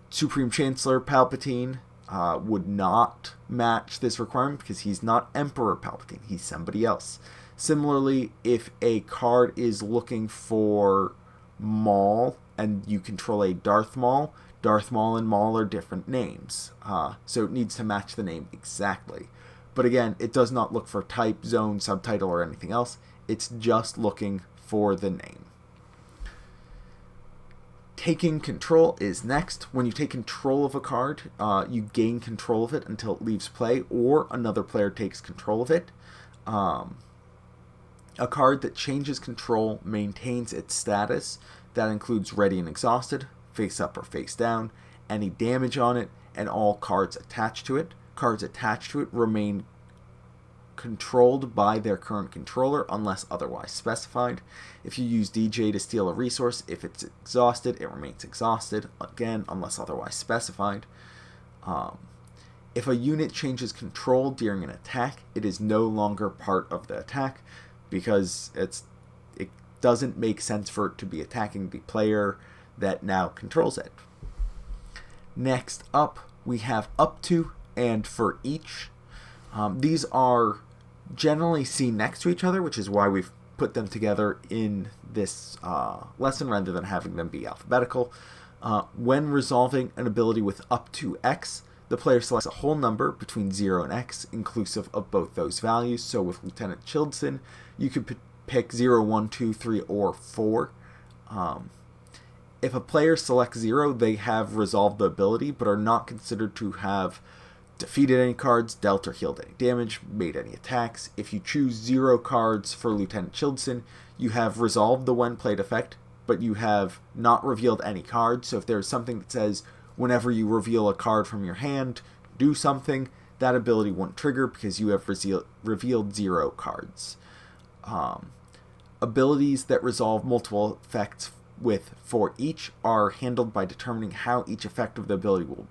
Supreme Chancellor Palpatine would not match this requirement because he's not Emperor Palpatine, he's somebody else. Similarly, if a card is looking for Maul and you control a Darth Maul and Maul are different names, so it needs to match the name exactly. But again, it does not look for type, zone, subtitle, or anything else. It's just looking for the name. Taking control is next. When you take control of a card, you gain control of it until it leaves play, or another player takes control of it. A card that changes control maintains its status. That includes ready and exhausted, face up or face down, any damage on it, and all cards attached to it. Cards attached to it remain controlled by their current controller unless otherwise specified. If you use DJ to steal a resource, if it's exhausted, it remains exhausted, again, unless otherwise specified. If a unit changes control during an attack, it is no longer part of the attack because it doesn't make sense for it to be attacking the player that now controls it. Next up, we have up to and for each. These are generally seen next to each other, which is why we've put them together in this lesson rather than having them be alphabetical. When resolving an ability with up to X, the player selects a whole number between 0 and X, inclusive of both those values. So with Lieutenant Chilson, you could pick 0, 1, 2, 3, or 4. If a player selects 0, they have resolved the ability, but are not considered to have defeated any cards, dealt or healed any damage, made any attacks. If you choose 0 cards for Lieutenant Chilson, you have resolved the when played effect, but you have not revealed any cards. So if there's something that says, whenever you reveal a card from your hand, do something, that ability won't trigger because you have revealed 0 cards. Abilities that resolve multiple effects for each are handled by determining how each effect of the ability will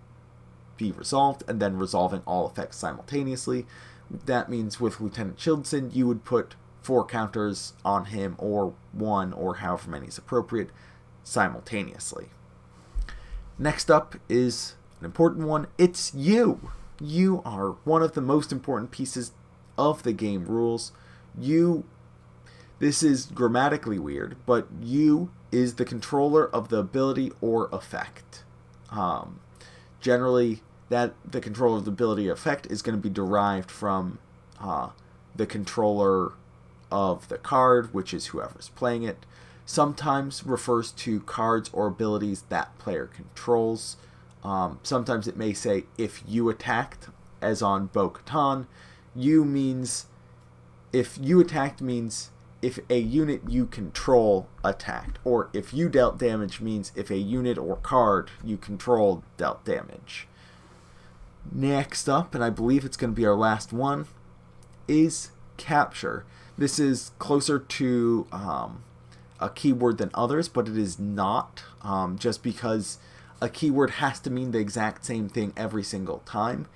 be resolved and then resolving all effects simultaneously. That means with Lieutenant Chilson, you would put 4 counters on him, or 1, or however many is appropriate, simultaneously. Next up is an important one. It's you. You are one of the most important pieces of the game rules. This is grammatically weird, but you is the controller of the ability or effect. Generally, the controller of the ability or effect is going to be derived from the controller of the card, which is whoever's playing it. Sometimes refers to cards or abilities that player controls. Sometimes it may say, if you attacked, as on Bo-Katan. If you attacked means if a unit you control attacked, or if you dealt damage means if a unit or card you control dealt damage. Next up, and I believe it's going to be our last one, is capture. This is closer to a keyword than others, but it is not, just because a keyword has to mean the exact same thing every single time,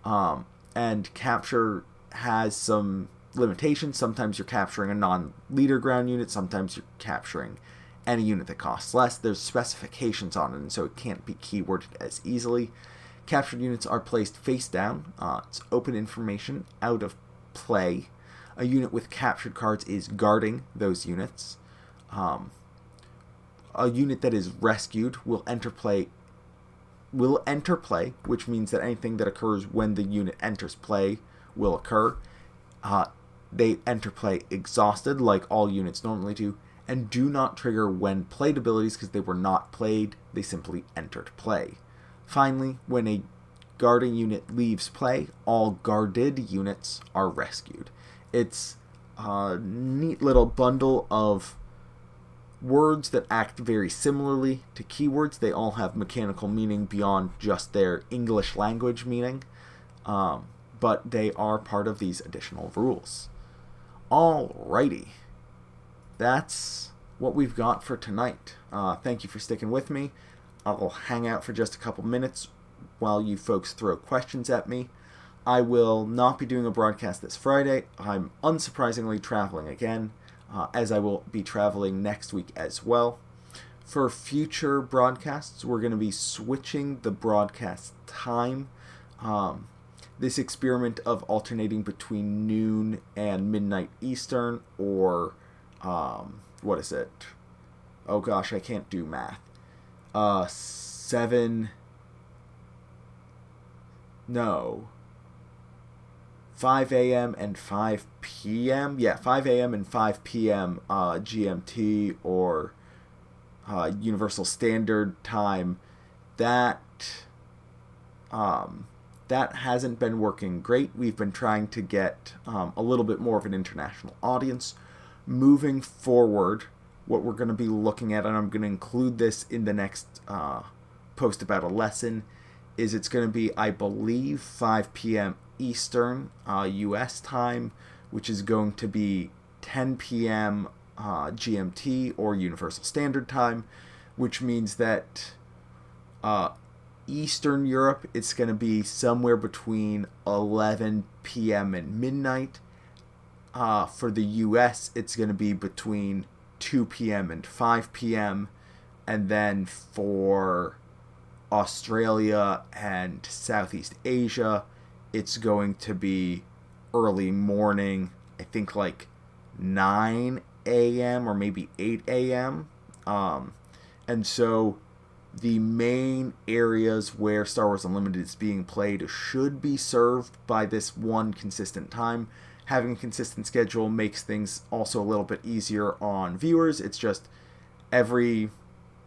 and capture has some limitations. Sometimes you're capturing a non-leader ground unit, sometimes you're capturing any unit that costs less. There's specifications on it, and so it can't be keyworded as easily. Captured units are placed face down. It's open information out of play. A unit with captured cards is guarding those units. A unit that is rescued will enter play, which means that anything that occurs when the unit enters play will occur. They enter play exhausted, like all units normally do, and do not trigger when played abilities because they were not played, they simply entered play. Finally, when a guarding unit leaves play, all guarded units are rescued. It's a neat little bundle of words that act very similarly to keywords. They all have mechanical meaning beyond just their English language meaning, but they are part of these additional rules. Alrighty, that's what we've got for tonight. Thank you for sticking with me. I'll hang out for just a couple minutes while you folks throw questions at me. I will not be doing a broadcast this Friday. I'm unsurprisingly traveling again, as I will be traveling next week as well. For future broadcasts, we're going to be switching the broadcast time. This experiment of alternating between noon and midnight Eastern, or, what is it? Oh gosh, I can't do math. 5 a.m. and 5 p.m. Yeah, 5 a.m. and 5 p.m. GMT, or Universal Standard Time. That hasn't been working great. We've been trying to get a little bit more of an international audience. Moving forward, what we're going to be looking at, and I'm going to include this in the next post about a lesson, is it's going to be, I believe, 5 p.m. Eastern U.S. time, which is going to be 10 p.m. GMT, or Universal Standard Time, which means that Eastern Europe, it's going to be somewhere between 11 p.m. and midnight. For the U.S., it's going to be between 2 p.m. and 5 p.m. And then for Australia and Southeast Asia, it's going to be early morning, I think like 9 a.m. or maybe 8 a.m. And so the main areas where Star Wars Unlimited is being played should be served by this one consistent time. Having a consistent schedule makes things also a little bit easier on viewers. It's just every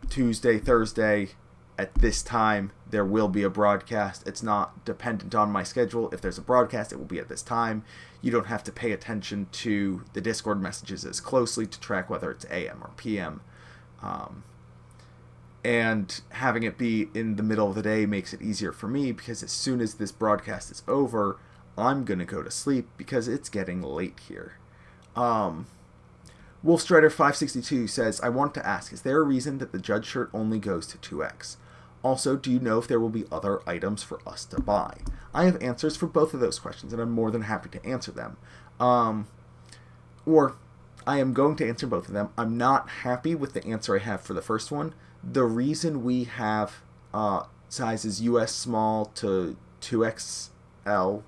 Tuesday, Thursday, at this time, there will be a broadcast. It's not dependent on my schedule. If there's a broadcast, it will be at this time. You don't have to pay attention to the Discord messages as closely to track whether it's AM or PM. And having it be in the middle of the day makes it easier for me because as soon as this broadcast is over, I'm going to go to sleep because it's getting late here. Wolfstrider562 says, I want to ask, is there a reason that the Judge shirt only goes to 2X? Also, do you know if there will be other items for us to buy? I have answers for both of those questions, and I'm more than happy to answer them. Or, I am going to answer both of them. I'm not happy with the answer I have for the first one. The reason we have sizes US small to 2XL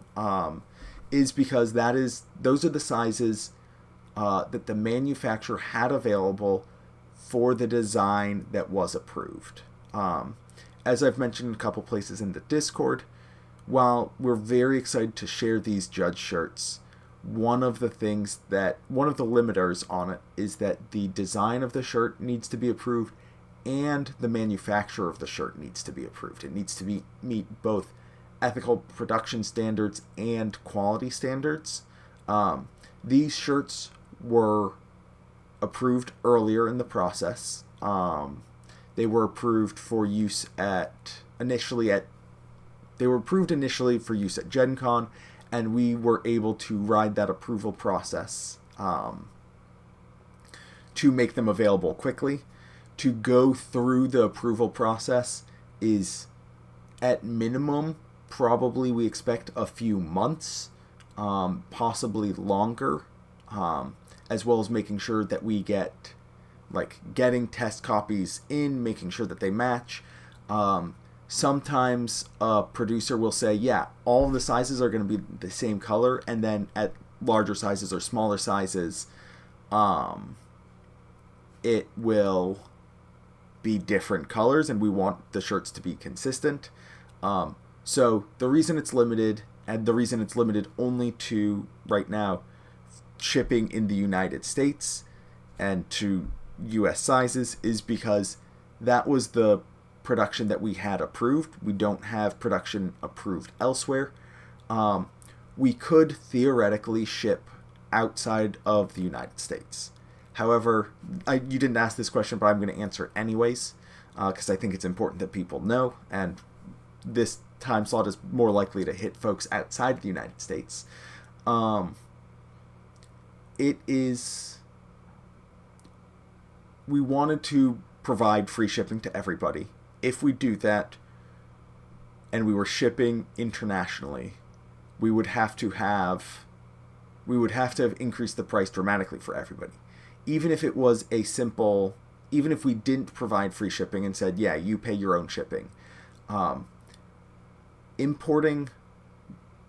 is because those are the sizes that the manufacturer had available for the design that was approved. As I've mentioned in a couple places in the Discord, while we're very excited to share these Judge shirts, one of the limiters on it is that the design of the shirt needs to be approved and the manufacturer of the shirt needs to be approved. It needs to meet both ethical production standards and quality standards. These shirts were approved earlier in the process. They were approved for use initially for use at Gen Con, and we were able to ride that approval process to make them available quickly. To go through the approval process is, at minimum, probably we expect a few months, possibly longer, as well as making sure that we getting test copies in, making sure that they match. Sometimes a producer will say, yeah, all of the sizes are going to be the same color, and then at larger sizes or smaller sizes, it will be different colors, and we want the shirts to be consistent. So the reason it's limited, and the reason it's limited only to, right now, shipping in the United States and to US sizes, is because that was the production that we had approved. We don't have production approved elsewhere. We could theoretically ship outside of the United States. However, you didn't ask this question, but I'm going to answer it anyways, because I think it's important that people know, and this time slot is more likely to hit folks outside of the United States. We wanted to provide free shipping to everybody. If we do that, and we were shipping internationally, we would have to have increased the price dramatically for everybody. Even if we didn't provide free shipping and said, yeah, you pay your own shipping. Importing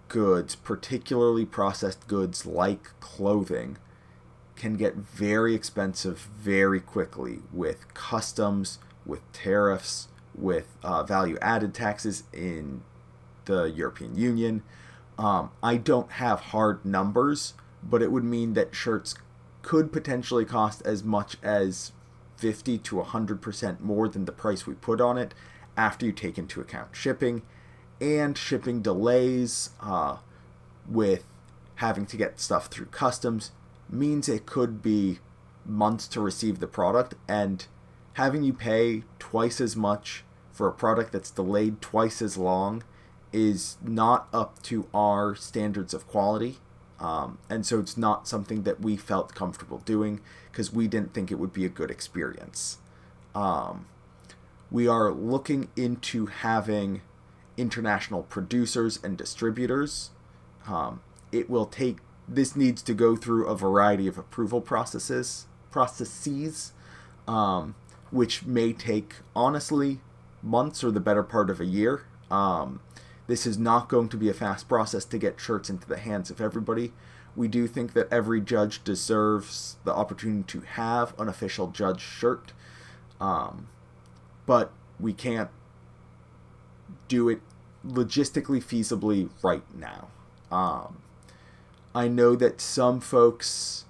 goods, particularly processed goods like clothing, can get very expensive very quickly with customs, with tariffs, with value-added taxes in the European Union. I don't have hard numbers, but it would mean that shirts could potentially cost as much as 50 to 100% more than the price we put on it after you take into account shipping and shipping delays with having to get stuff through customs means it could be months to receive the product, and having you pay twice as much for a product that's delayed twice as long is not up to our standards of quality. And so it's not something that we felt comfortable doing because we didn't think it would be a good experience. We are looking into having international producers and distributors. This needs to go through a variety of approval processes, which may take, honestly, months or the better part of a year. This is not going to be a fast process to get shirts into the hands of everybody. We do think that every judge deserves the opportunity to have an official judge shirt, but we can't do it logistically feasibly right now. I know that some folks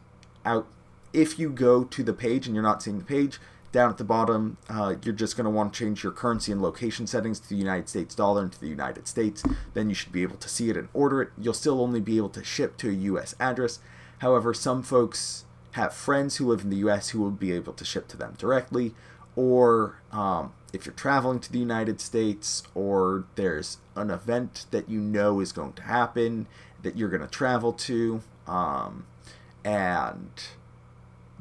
if you go to the page and you're not seeing the page, down at the bottom, you're just going to want to change your currency and location settings to the United States dollar and to the United States. Then you should be able to see it and order it. You'll still only be able to ship to a U.S. address. However, some folks have friends who live in the U.S. who will be able to ship to them directly, or if you're traveling to the United States, or there's an event that you know is going to happen that you're going to travel to, and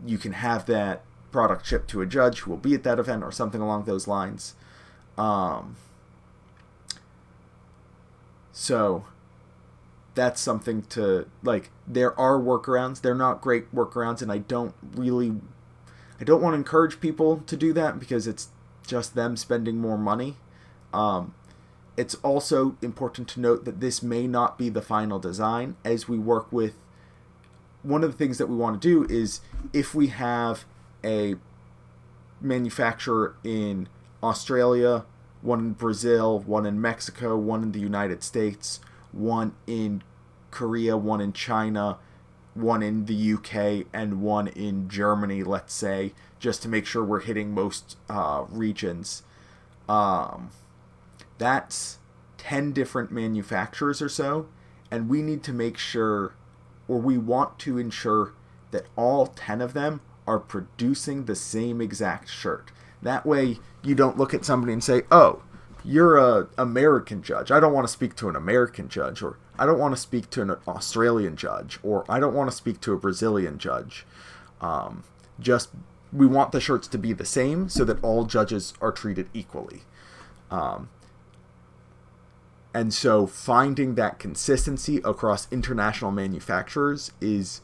you can have that product shipped to a judge who will be at that event or something along those lines. So that's something to, like, there are workarounds. They're not great workarounds, and I don't want to encourage people to do that because it's just them spending more money. It's also important to note that this may not be the final design as we work with. One of the things that we want to do is, if we have a manufacturer in Australia, one in Brazil, one in Mexico, one in the United States, one in Korea, one in China, one in the UK, and one in Germany, let's say, just to make sure we're hitting most regions. That's 10 different manufacturers or so, and we need to make sure, or we want to ensure, that all 10 of them are producing the same exact shirt. That way, you don't look at somebody and say, oh, you're an American judge. I don't want to speak to an American judge, or I don't want to speak to an Australian judge, or I don't want to speak to a Brazilian judge. We want the shirts to be the same so that all judges are treated equally. And so finding that consistency across international manufacturers is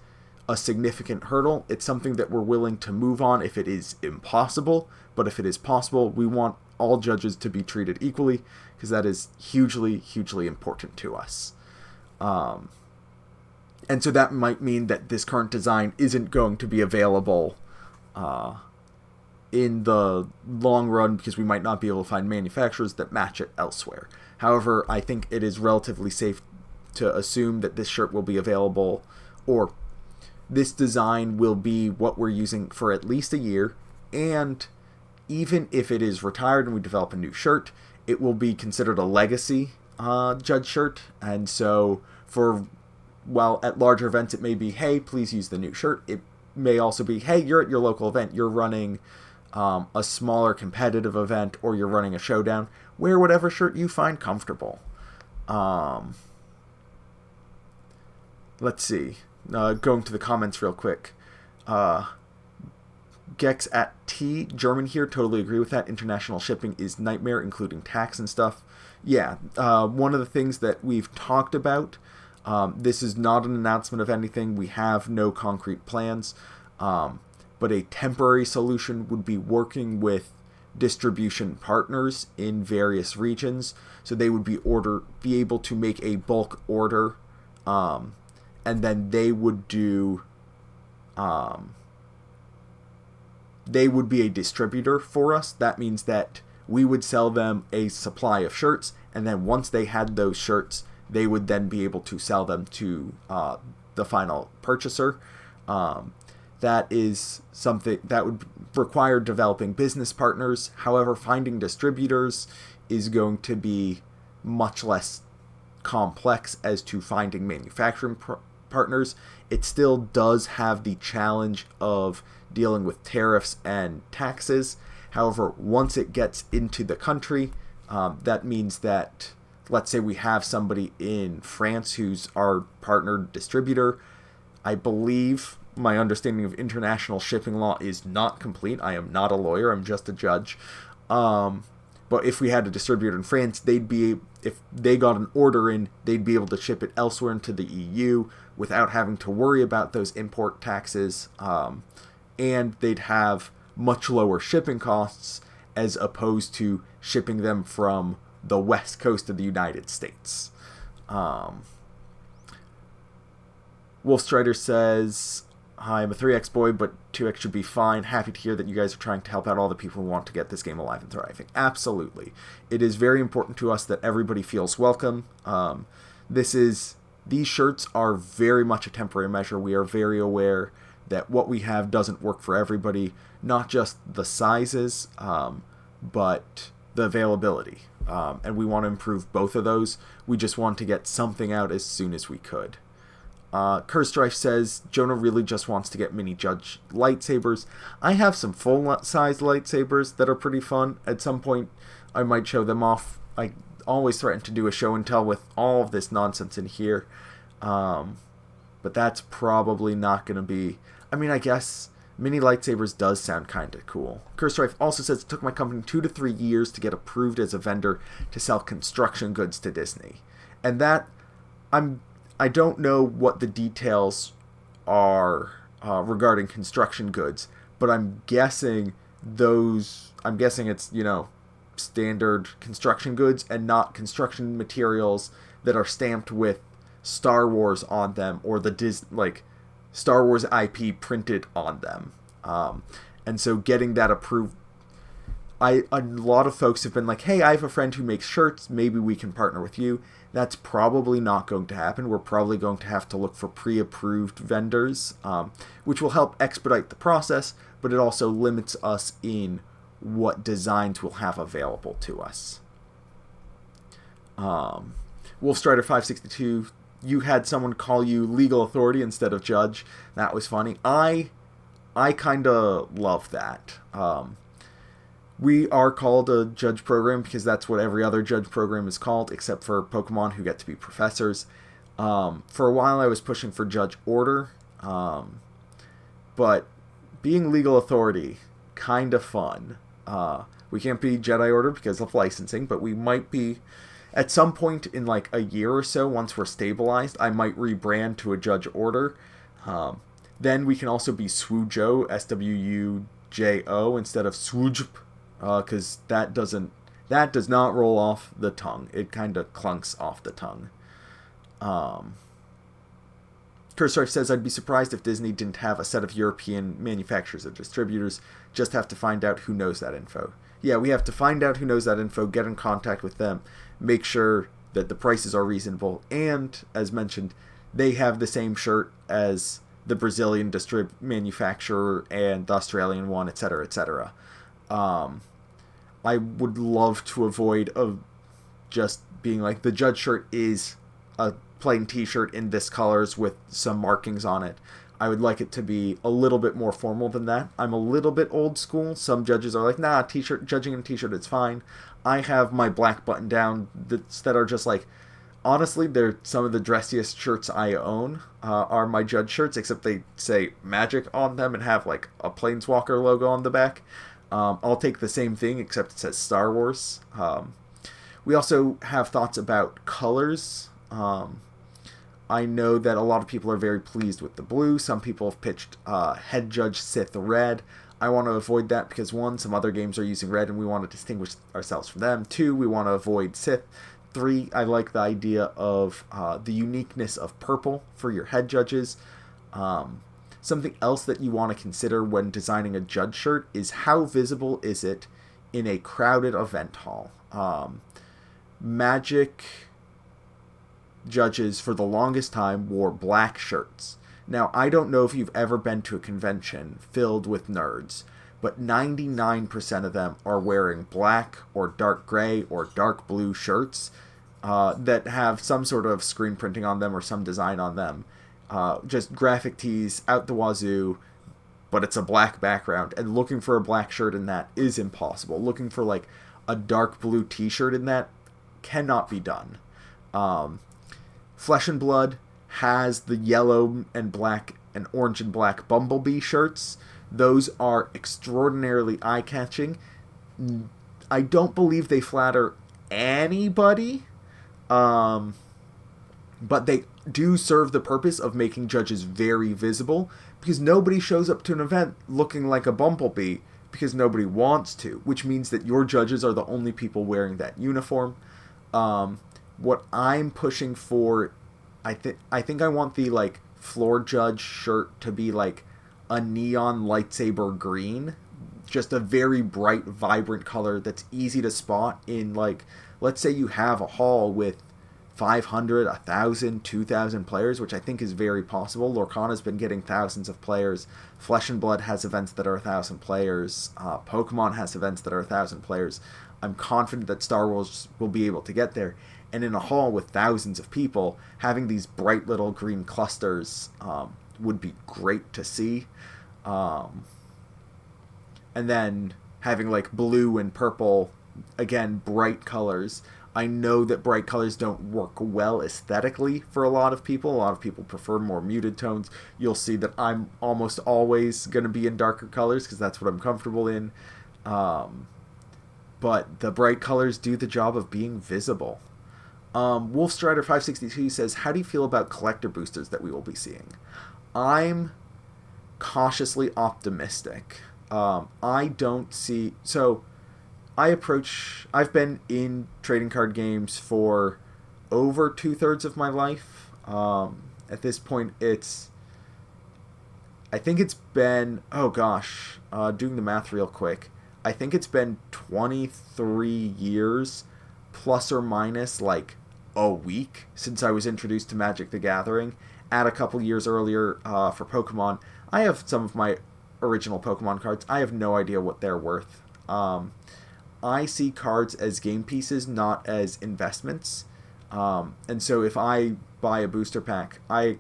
a significant hurdle. It's something that we're willing to move on if it is impossible, but if it is possible, we want all judges to be treated equally, because that is hugely, hugely important to us. And so that might mean that this current design isn't going to be available in the long run, because we might not be able to find manufacturers that match it elsewhere. However, I think it is relatively safe to assume that this shirt will be available, or this design will be what we're using for at least a year, and even if it is retired and we develop a new shirt, it will be considered a legacy judge shirt. And so while at larger events it may be, hey, please use the new shirt, it may also be, hey, you're at your local event, you're running a smaller competitive event, or you're running a showdown, wear whatever shirt you find comfortable. Let's see. Going to the comments real quick. Gex at T, German here, totally agree with that. International shipping is nightmare, including tax and stuff. Yeah, one of the things that we've talked about, this is not an announcement of anything. We have no concrete plans, but a temporary solution would be working with distribution partners in various regions, so they would be able to make a bulk order, and then they would do they would be a distributor for us. That means that we would sell them a supply of shirts, and then once they had those shirts, they would then be able to sell them to the final purchaser. That is something that would require developing business partners. However, finding distributors is going to be much less complex as to finding manufacturing partners. It still does have the challenge of dealing with tariffs and taxes. However, once it gets into the country, that means that, let's say we have somebody in France who's our partner distributor. I believe my understanding of international shipping law is not complete. I am not a lawyer, I'm just a judge. But if we had a distributor in France, if they got an order in, they'd be able to ship it elsewhere into the EU without having to worry about those import taxes. And they'd have much lower shipping costs as opposed to shipping them from the west coast of the United States. Wolfstrider says, hi, I'm a 3X boy, but 2X should be fine. Happy to hear that you guys are trying to help out all the people who want to get this game alive and thriving. Absolutely. It is very important to us that everybody feels welcome. These shirts are very much a temporary measure. We are very aware that what we have doesn't work for everybody, not just the sizes, but the availability. And we want to improve both of those. We just want to get something out as soon as we could. Curse Strife says, Jonah really just wants to get mini Judge lightsabers. I have some full-size lightsabers that are pretty fun. At some point, I might show them off. I always threaten to do a show and tell with all of this nonsense in here. But that's probably not going to be... I mean, I guess mini lightsabers does sound kind of cool. Curse Strife also says, it took my company 2 to 3 years to get approved as a vendor to sell construction goods to Disney. And that... I don't know what the details are regarding construction goods, but I'm guessing it's, standard construction goods and not construction materials that are stamped with Star Wars on them or Star Wars IP printed on them. And so getting that approved, a lot of folks have been like, hey, I have a friend who makes shirts, maybe we can partner with you. That's probably not going to happen. We're probably going to have to look for pre-approved vendors, which will help expedite the process, but it also limits us in what designs we'll have available to us. Wolfstrider 562, you had someone call you legal authority instead of judge. That was funny. I kind of love that. We are called a judge program because that's what every other judge program is called, except for Pokemon, who get to be professors. For a while, I was pushing for judge order, but being legal authority, kind of fun. We can't be Jedi Order because of licensing, but we might be at some point in like a year or so. Once we're stabilized, I might rebrand to a judge order. Then we can also be Swujo, SWUJO, instead of Swujp. Because that does not roll off the tongue. It kind of clunks off the tongue. Cursorif says, I'd be surprised if Disney didn't have a set of European manufacturers or distributors. Just have to find out who knows that info. Yeah, we have to find out who knows that info, get in contact with them, make sure that the prices are reasonable, and, as mentioned, they have the same shirt as the Brazilian manufacturer and the Australian one, etc., etc. I would love to avoid just being like, the judge shirt is a plain t-shirt in this colors with some markings on it. I would like it to be a little bit more formal than that. I'm a little bit old school. Some judges are like, nah, t-shirt, judging in a t-shirt, it's fine. I have my black button down that are just like, honestly, they're some of the dressiest shirts I own, are my judge shirts, except they say magic on them and have like a Planeswalker logo on the back. I'll take the same thing, except it says Star Wars. We also have thoughts about colors. I know that a lot of people are very pleased with the blue. Some people have pitched Head Judge Sith red. I want to avoid that because, 1, some other games are using red and we want to distinguish ourselves from them. 2, we want to avoid Sith. 3, I like the idea of the uniqueness of purple for your head judges. Something else that you want to consider when designing a judge shirt is how visible is it in a crowded event hall. Magic judges for the longest time wore black shirts. Now, I don't know if you've ever been to a convention filled with nerds, but 99% of them are wearing black or dark gray or dark blue shirts that have some sort of screen printing on them or some design on them. Just graphic tees out the wazoo, but it's a black background, and looking for a black shirt in that is impossible. Looking for like a dark blue t-shirt in that cannot be done. Flesh and Blood has the yellow and black and orange and black Bumblebee shirts. Those are extraordinarily eye-catching. I don't believe they flatter anybody, but they do serve the purpose of making judges very visible, because nobody shows up to an event looking like a Bumblebee because nobody wants to, which means that your judges are the only people wearing that uniform. What I'm pushing for, I think I want the like floor judge shirt to be like a neon lightsaber green, just a very bright, vibrant color that's easy to spot in, like, let's say you have a hall with 500, 1,000, 2,000 players, which I think is very possible. Lorcana's been getting thousands of players. Flesh and Blood has events that are 1,000 players. Pokemon has events that are 1,000 players. I'm confident that Star Wars will be able to get there. And in a hall with thousands of people, having these bright little green clusters would be great to see. And then having like blue and purple, again, bright colors. I know that bright colors don't work well aesthetically for a lot of people. A lot of people prefer more muted tones. You'll see that I'm almost always going to be in darker colors because that's what I'm comfortable in. But the bright colors do the job of being visible. Wolfstrider562 says, how do you feel about collector boosters that we will be seeing? I'm cautiously optimistic. I don't see... So, I've been in trading card games for over 2/3 of my life. At this point, I think it's been... Oh gosh, doing the math real quick. I think it's been 23 years, plus or minus, like, a week since I was introduced to Magic the Gathering. Add a couple years earlier for Pokemon. I have some of my original Pokemon cards. I have no idea what they're worth. I see cards as game pieces, not as investments. And so if I buy a booster pack, I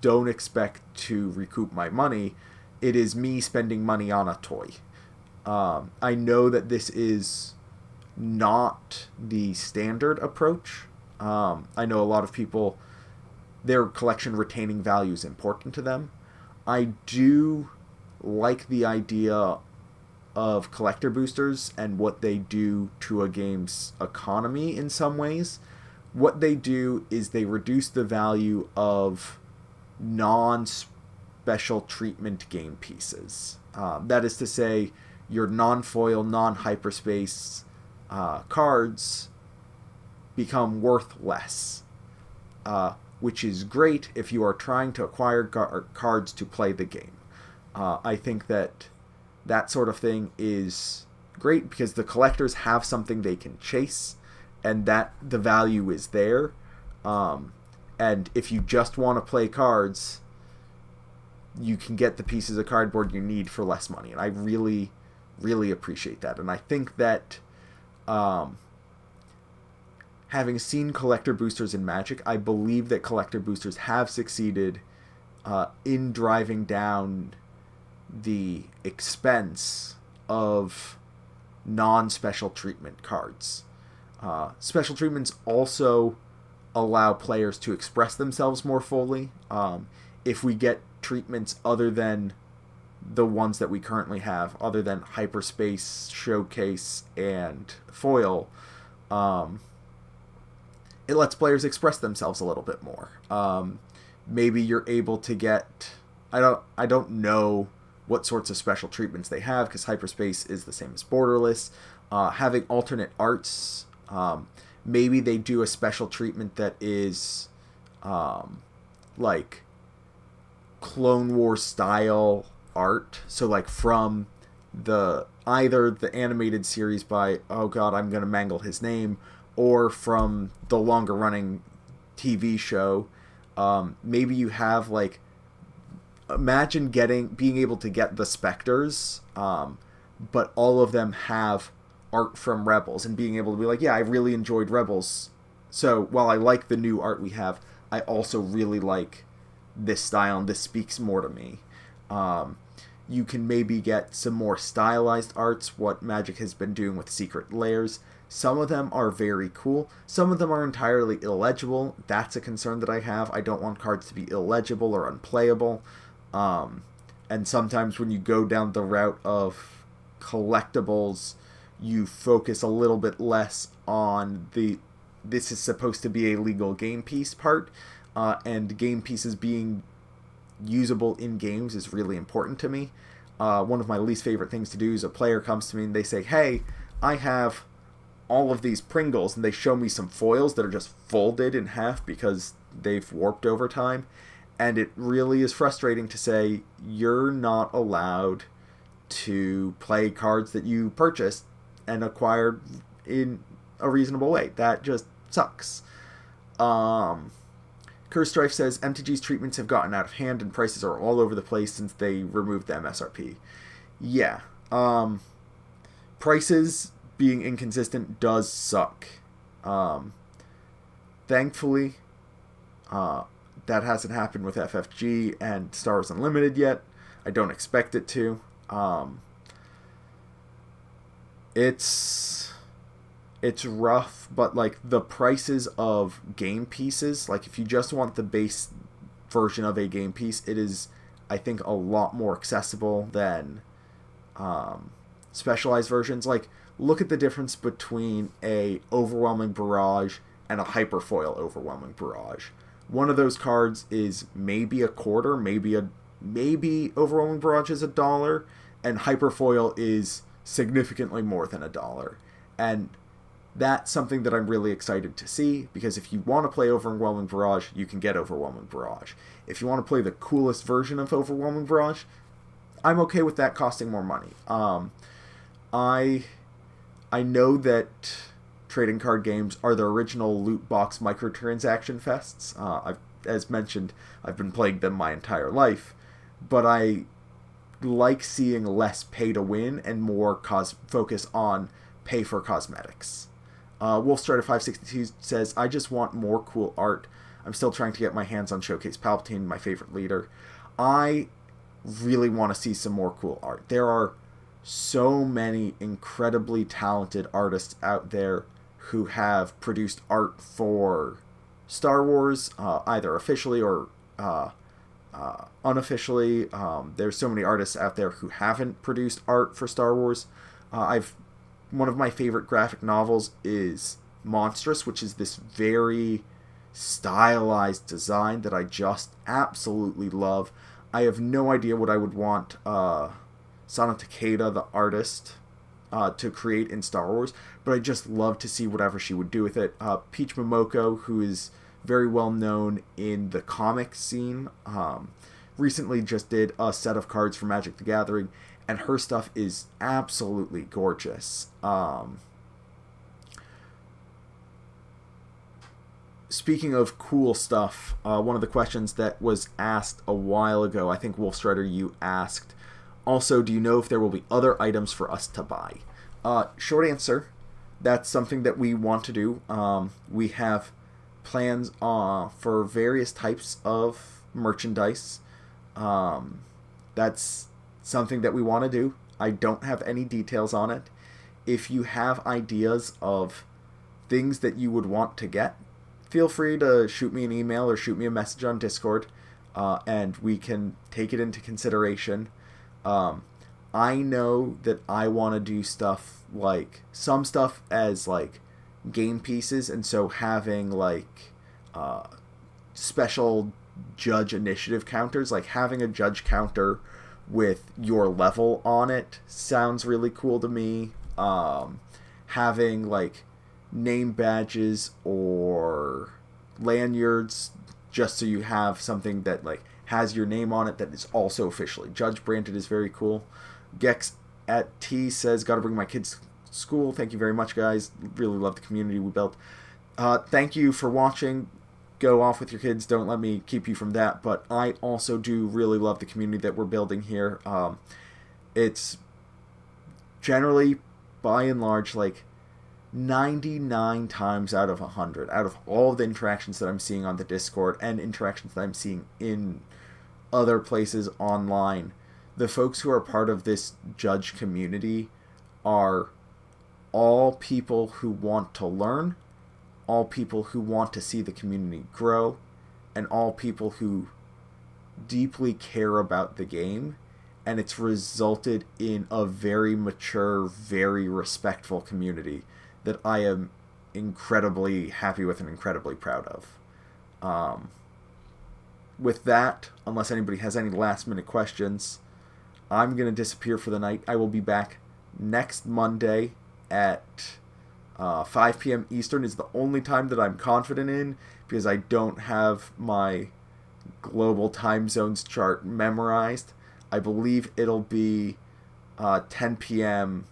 don't expect to recoup my money. It is me spending money on a toy. I know that this is not the standard approach. I know a lot of people, their collection retaining value is important to them. I do like the idea of collector boosters and what they do to a game's economy in some ways. What they do is they reduce the value of non-special treatment game pieces. That is to say, your non-foil, non-hyperspace cards become worth less, which is great if you are trying to acquire cards to play the game. I think that sort of thing is great because the collectors have something they can chase, and that the value is there. And if you just want to play cards, you can get the pieces of cardboard you need for less money. And I really, really appreciate that. And I think that having seen collector boosters in Magic, I believe that collector boosters have succeeded in driving down the expense of non-special treatment cards. Special treatments also allow players to express themselves more fully. If we get treatments other than the ones that we currently have, other than Hyperspace, Showcase, and Foil, it lets players express themselves a little bit more. Maybe you're able to get... I don't know what sorts of special treatments they have, because Hyperspace is the same as Borderless. Having alternate arts... maybe they do a special treatment that is like Clone Wars style art. So like from either the animated series by, oh god, I'm going to mangle his name, or from the longer running TV show. Maybe you have like, imagine being able to get the Spectres, but all of them have art from Rebels, and being able to be like, yeah, I really enjoyed Rebels, so while I like the new art we have, I also really like this style, and this speaks more to me. You can maybe get some more stylized arts, what Magic has been doing with Secret Lairs. Some of them are very cool. Some of them are entirely illegible. That's a concern that I have. I don't want cards to be illegible or unplayable. And sometimes when you go down the route of collectibles, you focus a little bit less on this is supposed to be a legal game piece part, and game pieces being usable in games is really important to me. One of my least favorite things to do is a player comes to me and they say, hey, I have all of these Pringles, and they show me some foils that are just folded in half because they've warped over time, and it really is frustrating to say, you're not allowed to play cards that you purchased and acquired in a reasonable way. That just sucks. Curstrife says, MTG's treatments have gotten out of hand and prices are all over the place since they removed the MSRP. Yeah. Prices being inconsistent does suck. Thankfully, that hasn't happened with FFG and Star Wars Unlimited yet. I don't expect it to. It's rough, but like the prices of game pieces, like if you just want the base version of a game piece, it is, I think, a lot more accessible than specialized versions. Like, look at the difference between a Overwhelming Barrage and a Hyperfoil Overwhelming Barrage. One of those cards is maybe a quarter, maybe Overwhelming Barrage is $1, and Hyperfoil is significantly more than $1. And that's something that I'm really excited to see, because if you want to play Overwhelming Barrage, you can get Overwhelming Barrage. If you want to play the coolest version of Overwhelming Barrage, I'm okay with that costing more money. I know that trading card games are the original loot box microtransaction fests. As mentioned, I've been playing them my entire life, but I like seeing less pay to win and more focus on pay for cosmetics. Wolfstrider562 says, I just want more cool art. I'm still trying to get my hands on Showcase Palpatine, my favorite leader. I really want to see some more cool art. There are so many incredibly talented artists out there who have produced art for Star Wars, either officially or unofficially. There's so many artists out there who haven't produced art for Star Wars. One of my favorite graphic novels is Monstrous, which is this very stylized design that I just absolutely love. I have no idea what I would want Sana Takeda, the artist, to create in Star Wars, but I just love to see whatever she would do with it. Peach Momoko, who is very well known in the comic scene, recently just did a set of cards for Magic the Gathering, and her stuff is absolutely gorgeous. Speaking of cool stuff, one of the questions that was asked a while ago, I think Wolfstrider, you asked, also, do you know if there will be other items for us to buy? Short answer, that's something that we want to do. We have plans for various types of merchandise. That's something that we want to do. I don't have any details on it. If you have ideas of things that you would want to get, feel free to shoot me an email or shoot me a message on Discord, and we can take it into consideration. I know that I want to do stuff like some stuff as like game pieces, and so having like special judge initiative counters, like having a judge counter with your level on it sounds really cool to me. Having like name badges or lanyards just so you have something that like has your name on it that is also officially judge branded is very cool. Gex at T says, gotta bring my kids to school. Thank you very much, guys. Really love the community we built. Thank you for watching. Go off with your kids. Don't let me keep you from that. But I also do really love the community that we're building here. It's generally, by and large, like 99 times out of 100, out of all the interactions that I'm seeing on the Discord and interactions that I'm seeing in other places online, the folks who are part of this judge community are all people who want to learn, all people who want to see the community grow, and all people who deeply care about the game, and it's resulted in a very mature, very respectful community that I am incredibly happy with and incredibly proud of. With that, unless anybody has any last-minute questions, I'm going to disappear for the night. I will be back next Monday at 5 p.m. Eastern is the only time that I'm confident in, because I don't have my global time zones chart memorized. I believe it'll be 10 p.m.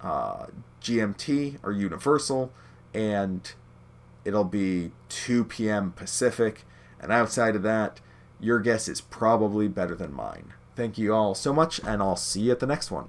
GMT or Universal, and it'll be 2 p.m. Pacific, and outside of that, your guess is probably better than mine. Thank you all so much, and I'll see you at the next one.